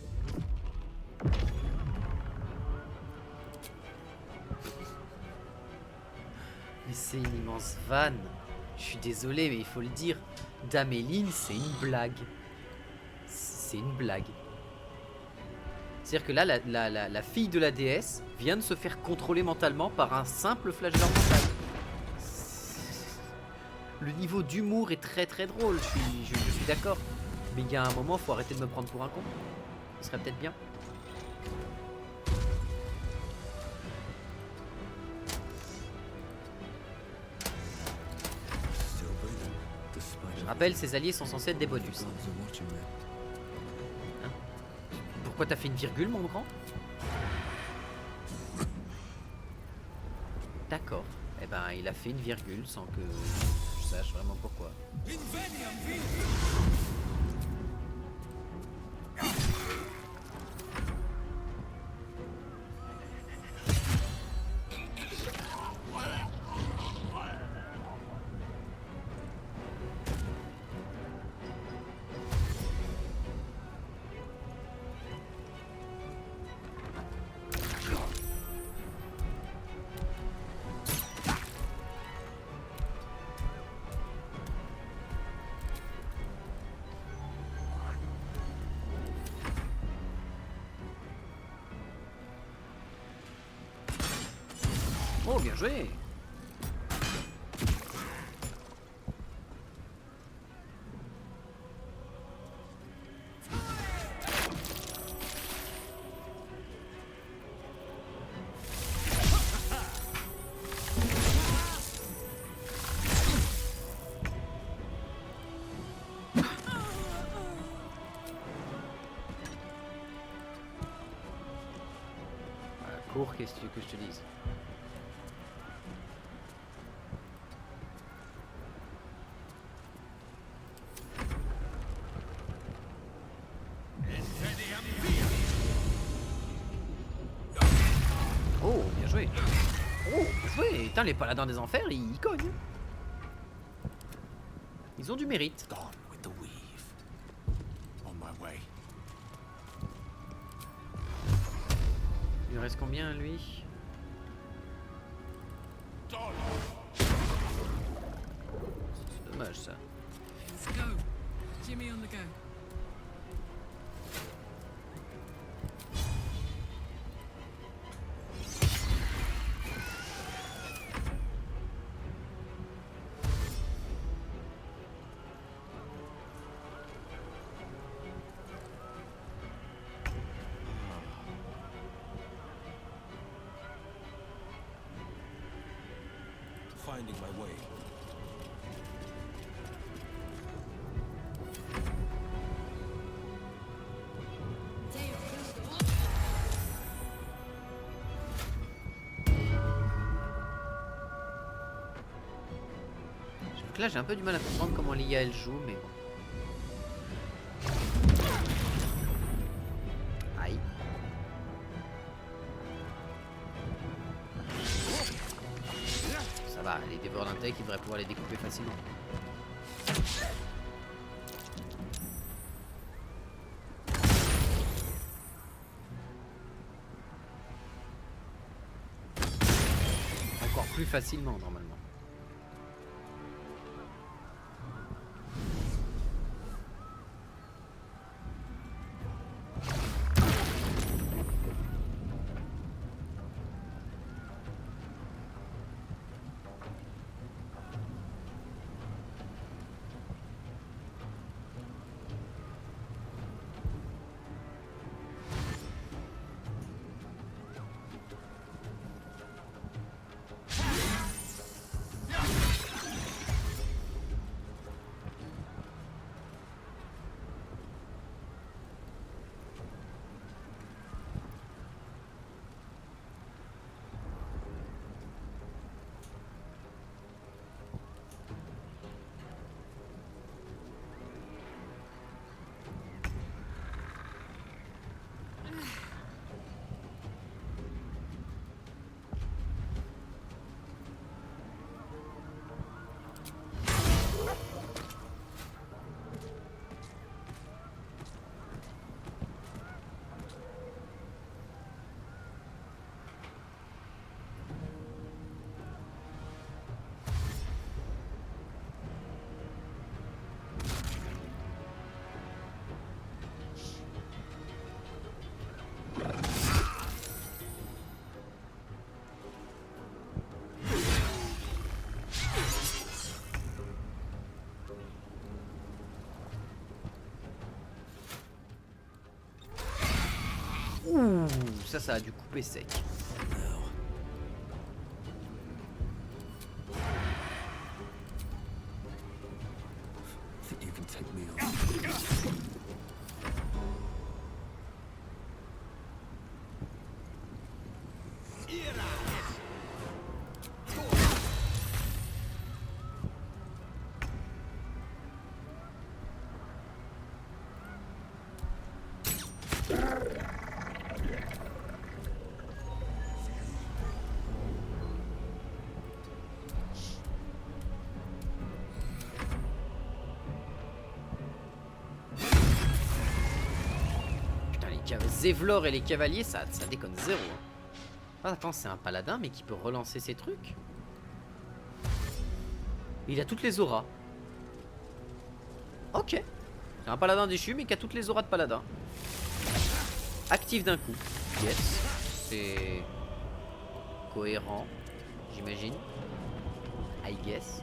Mais c'est une immense vanne. Je suis désolé, mais il faut le dire. Daméline, c'est une blague. C'est une blague. C'est-à-dire que là, la fille de la déesse vient de se faire contrôler mentalement par un simple flagelleur mental. Le niveau d'humour est très très drôle, je suis d'accord. Mais il y a un moment, faut arrêter de me prendre pour un con. Ce serait peut-être bien. Je rappelle, ces alliés sont censés être des bonus. Hein? Pourquoi t'as fait une virgule, mon grand? D'accord. Eh ben, il a fait une virgule sans que je sache vraiment pourquoi. Oh, bien joué! Cours, qu'est-ce que tu veux que je te dise? Oh, bien joué. Oh, bien joué. Putain, les paladins des enfers, ils cognent. Ils ont du mérite. Gone with the weave. On my way. Il lui reste combien, lui? C'est dommage, ça. Let's go. Jimmy on the go. finding my way. Donc là j'ai un peu du mal à comprendre comment l'IA elle joue, mais bon. Aïe. Ça va, les dévoreurs d'intellect ils devraient pouvoir les découper facilement. Encore plus facilement normalement. Ouh, ça a dû couper sec. Think you can take me on? Zevlor et les cavaliers, ça déconne zéro. Ah, attends, c'est un paladin, mais qui peut relancer ses trucs. Il a toutes les auras. Ok. C'est un paladin déchu, mais qui a toutes les auras de paladin. Active d'un coup. Yes. C'est cohérent, j'imagine. I guess.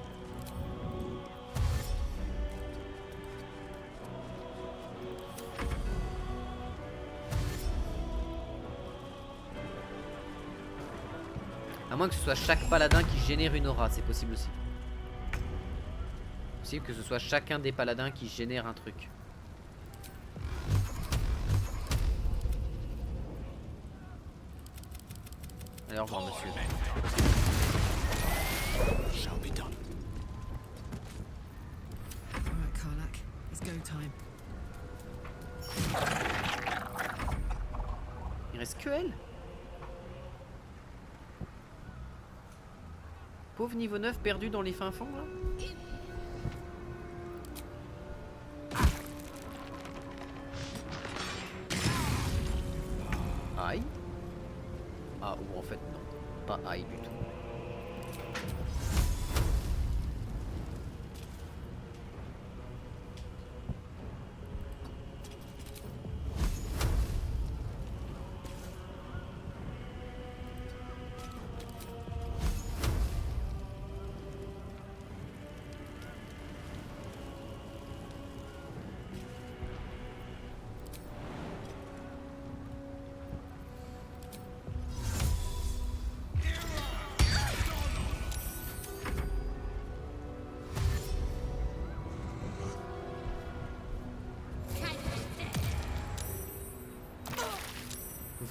À moins que ce soit chaque paladin qui génère une aura, c'est possible aussi. C'est possible que ce soit chacun des paladins qui génère un truc. Allez, au revoir, monsieur. Shall be done. All right, Karlak, it's go time. Il reste que elle. Pauvre niveau 9 perdu dans les fins fonds là. Aïe. Ah ou en fait non. Pas aïe du tout.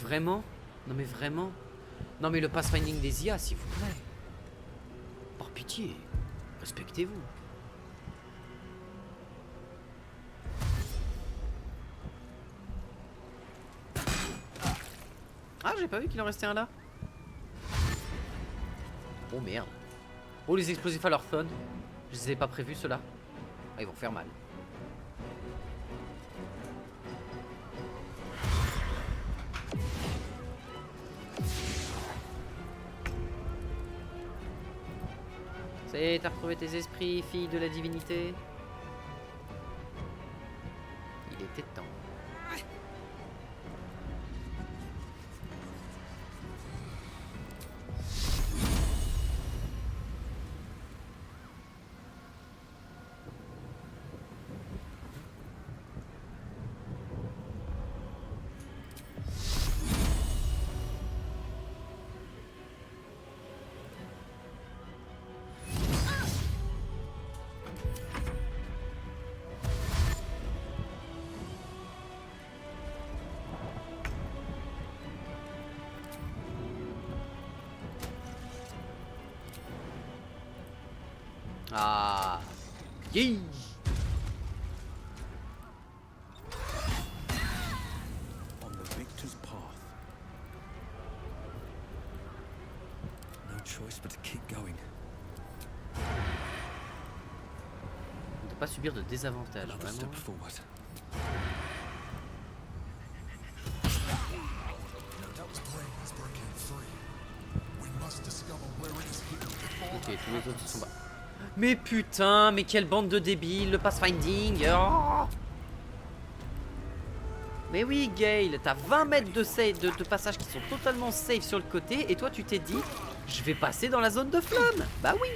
vraiment? Non mais vraiment? Non mais le pathfinding des IA, s'il vous plaît. Par pitié, respectez-vous. Ah, j'ai pas vu qu'il en restait un là. Oh merde. Oh, les explosifs à leur phone. Je les avais pas prévus ceux-là. Ah, ils vont faire mal. Ça y est, t'as retrouvé tes esprits, fille de la divinité. Il était temps. Ah, yeah. On the victor's path. No choice but to keep going. On ne doit pas subir de désavantage, Another vraiment. step forward. Ok, tous les autres sont bas. Mais putain, mais quelle bande de débiles, le pathfinding. Oh, mais oui, Gale, t'as 20 mètres de passage qui sont totalement safe sur le côté, et toi tu t'es dit, je vais passer dans la zone de flamme. Bah oui.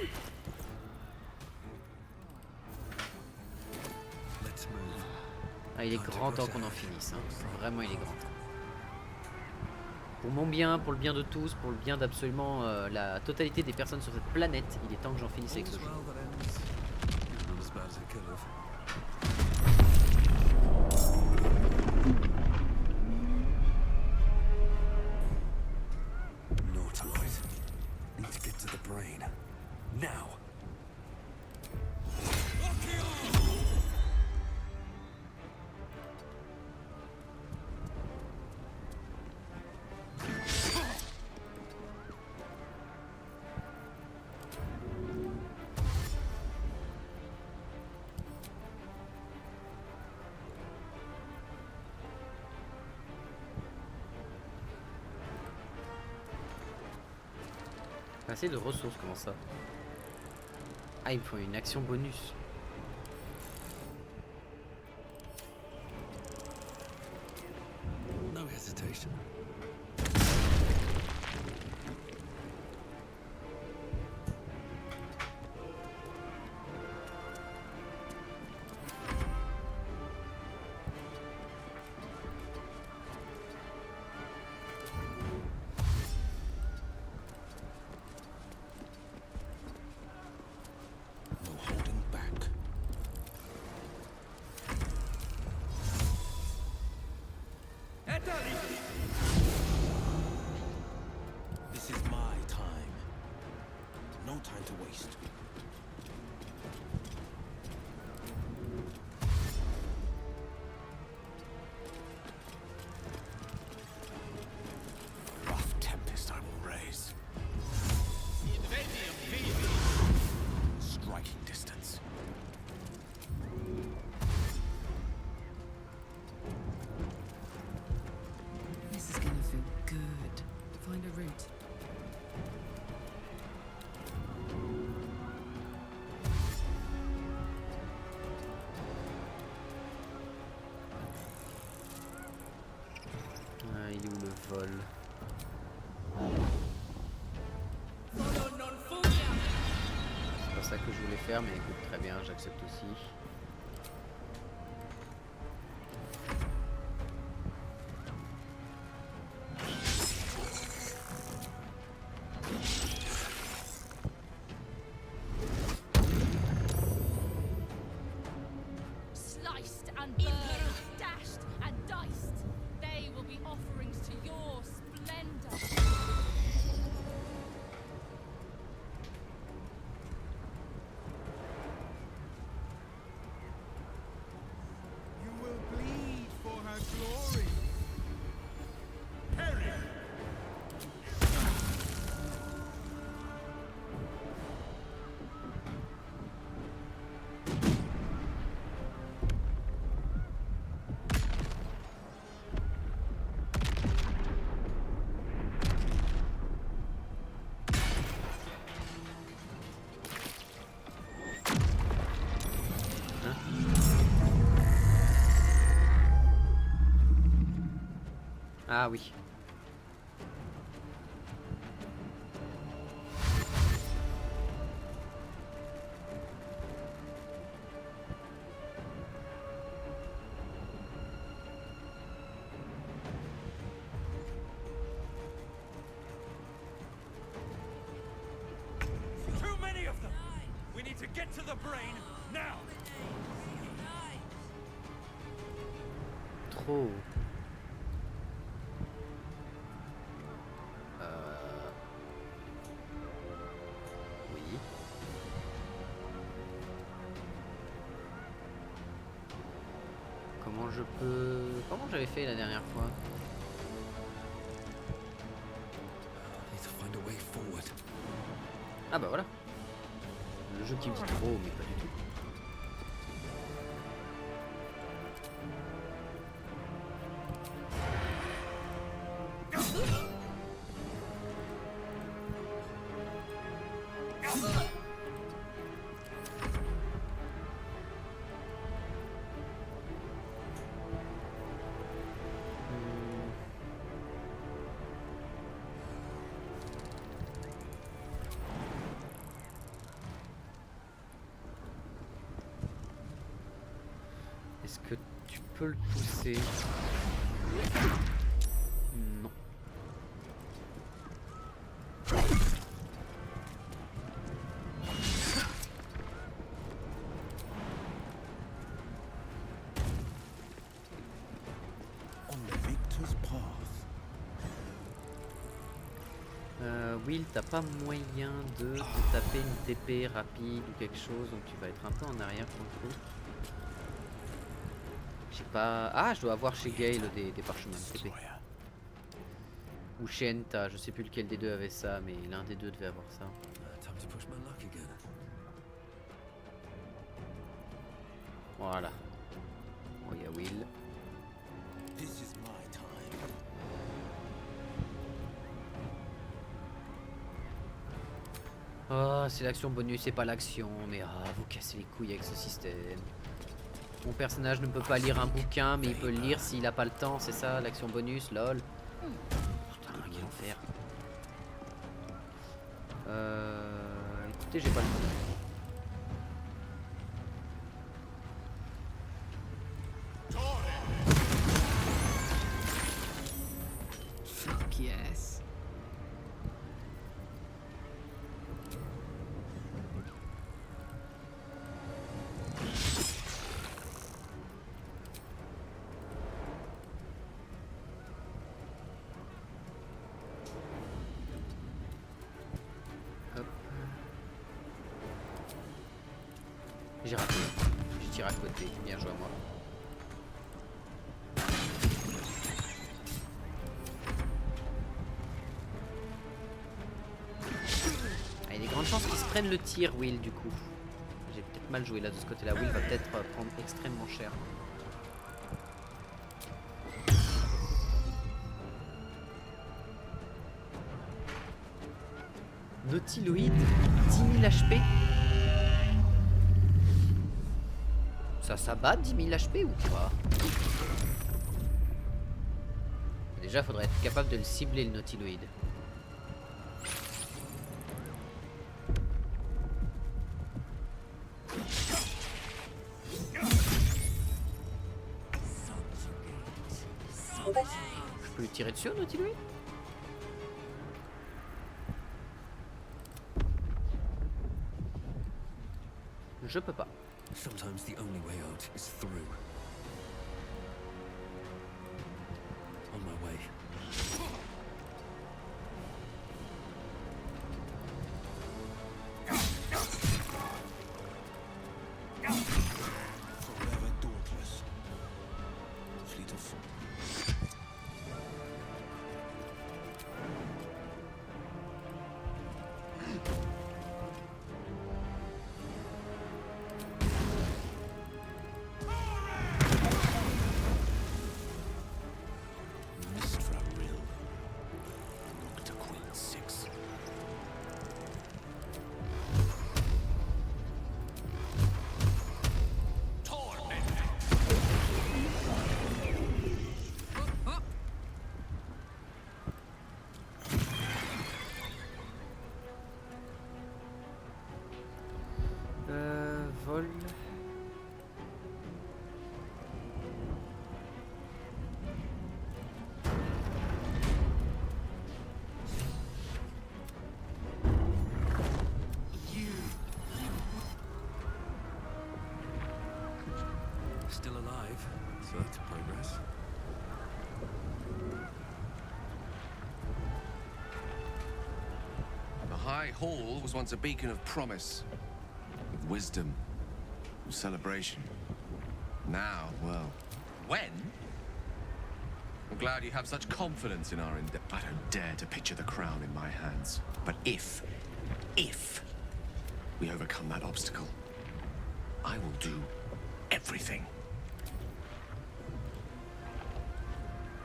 Ah, il est grand temps qu'on en finisse, hein. Vraiment, il est grand temps. Pour mon bien, pour le bien de tous, pour le bien d'absolument la totalité des personnes sur cette planète, il est temps que j'en finisse avec ce jeu. Nautiloid. Need to get to the brain. Now. Assez de ressources, comment ça? Ah, il me faut une action bonus. No hesitation. No holding back. This is my time. No time to waste. Rough tempest I will raise. Striking distance. This is gonna feel good. Find a route. Ah, il est où le vol? C'est pas ça que je voulais faire, mais écoute, très bien, j'accepte aussi. Sliced and burned, dashed and diced. They will be offerings to your Ah oui. Too many of them! We need to get to the brain now! Trop. Oui. Comment je peux... Comment j'avais fait la dernière fois? Need to find a way forward. Ah bah voilà. Le jeu qui me dit trop, mais pas du tout. Est-ce que tu peux le pousser? Non. On the victor's path. Will, t'as pas moyen de taper une TP rapide ou quelque chose, donc tu vas être un peu en arrière contre le coup. Je sais pas. Ah, je dois avoir chez Gale des parchemins de TP. Ou chez Enta, je sais plus lequel des deux avait ça, mais l'un des deux devait avoir ça. Time to push my luck again. Voilà. Oh, il y a Will. This is my time. Oh, c'est l'action bonus, c'est pas l'action. Mais vous cassez les couilles avec ce système. Mon personnage ne peut pas lire un bouquin, mais il peut le lire s'il a pas le temps, c'est ça, l'action bonus, lol. Putain, quel enfer. Écoutez, j'ai pas le temps. Fuck yes. Hop. J'ai raté. J'ai tiré à côté. Bien joué à moi. Ah, il y a des grandes chances qu'ils se prennent le tir, Will, du coup. J'ai peut-être mal joué là de ce côté-là. Will va peut-être prendre extrêmement cher. Nautiloid, 10 000 HP. Ça s'abat 10 000 HP ou pas? Déjà, faudrait être capable de le cibler, le Nautiloid. Je peux lui tirer dessus au Nautiloid? Je peux pas. Sometimes the only way out is through. On my way. Forever dauntless. Fleet of foot. folle. Still alive, so that's progress. The High Hall was once a beacon of promise, of wisdom, of celebration. Now, well, when? I'm glad you have such confidence in our endeavor. I don't dare to picture the crown in my hands. But if we overcome that obstacle, I will do everything.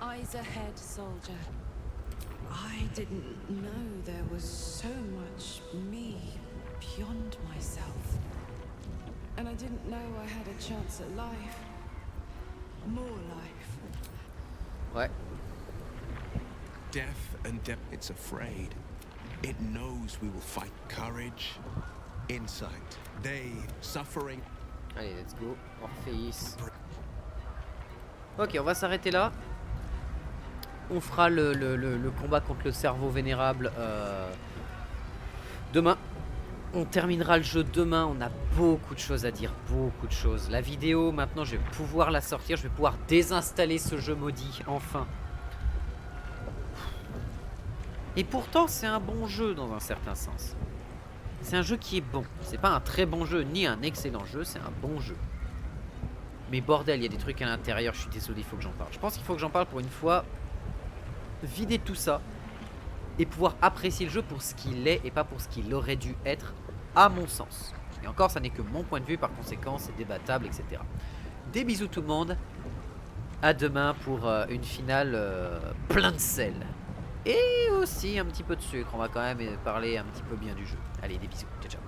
Eyes ahead, soldier. I didn't know there was so much me beyond myself. And I didn't know I had a chance at life. More life. Ouais. Death and it's afraid. It knows we will fight. Courage, insight, they suffering. Allez, let's go. Orpheus. Ok, on va s'arrêter là. On fera le combat contre le cerveau vénérable demain. On terminera le jeu demain. On a beaucoup de choses à dire, beaucoup de choses. La vidéo, maintenant, je vais pouvoir la sortir. Je vais pouvoir désinstaller ce jeu maudit, enfin. Et pourtant, c'est un bon jeu dans un certain sens. C'est un jeu qui est bon. C'est pas un très bon jeu, ni un excellent jeu, c'est un bon jeu. Mais bordel, il y a des trucs à l'intérieur, je suis désolé, il faut que j'en parle. Je pense qu'il faut que j'en parle pour une fois. Vider tout ça et pouvoir apprécier le jeu pour ce qu'il est et pas pour ce qu'il aurait dû être, à mon sens. Et encore, ça n'est que mon point de vue, par conséquent, c'est débattable, etc. Des bisous tout le monde. À demain pour une finale plein de sel. Et aussi un petit peu de sucre. On va quand même parler un petit peu bien du jeu. Allez, des bisous. Ciao, ciao.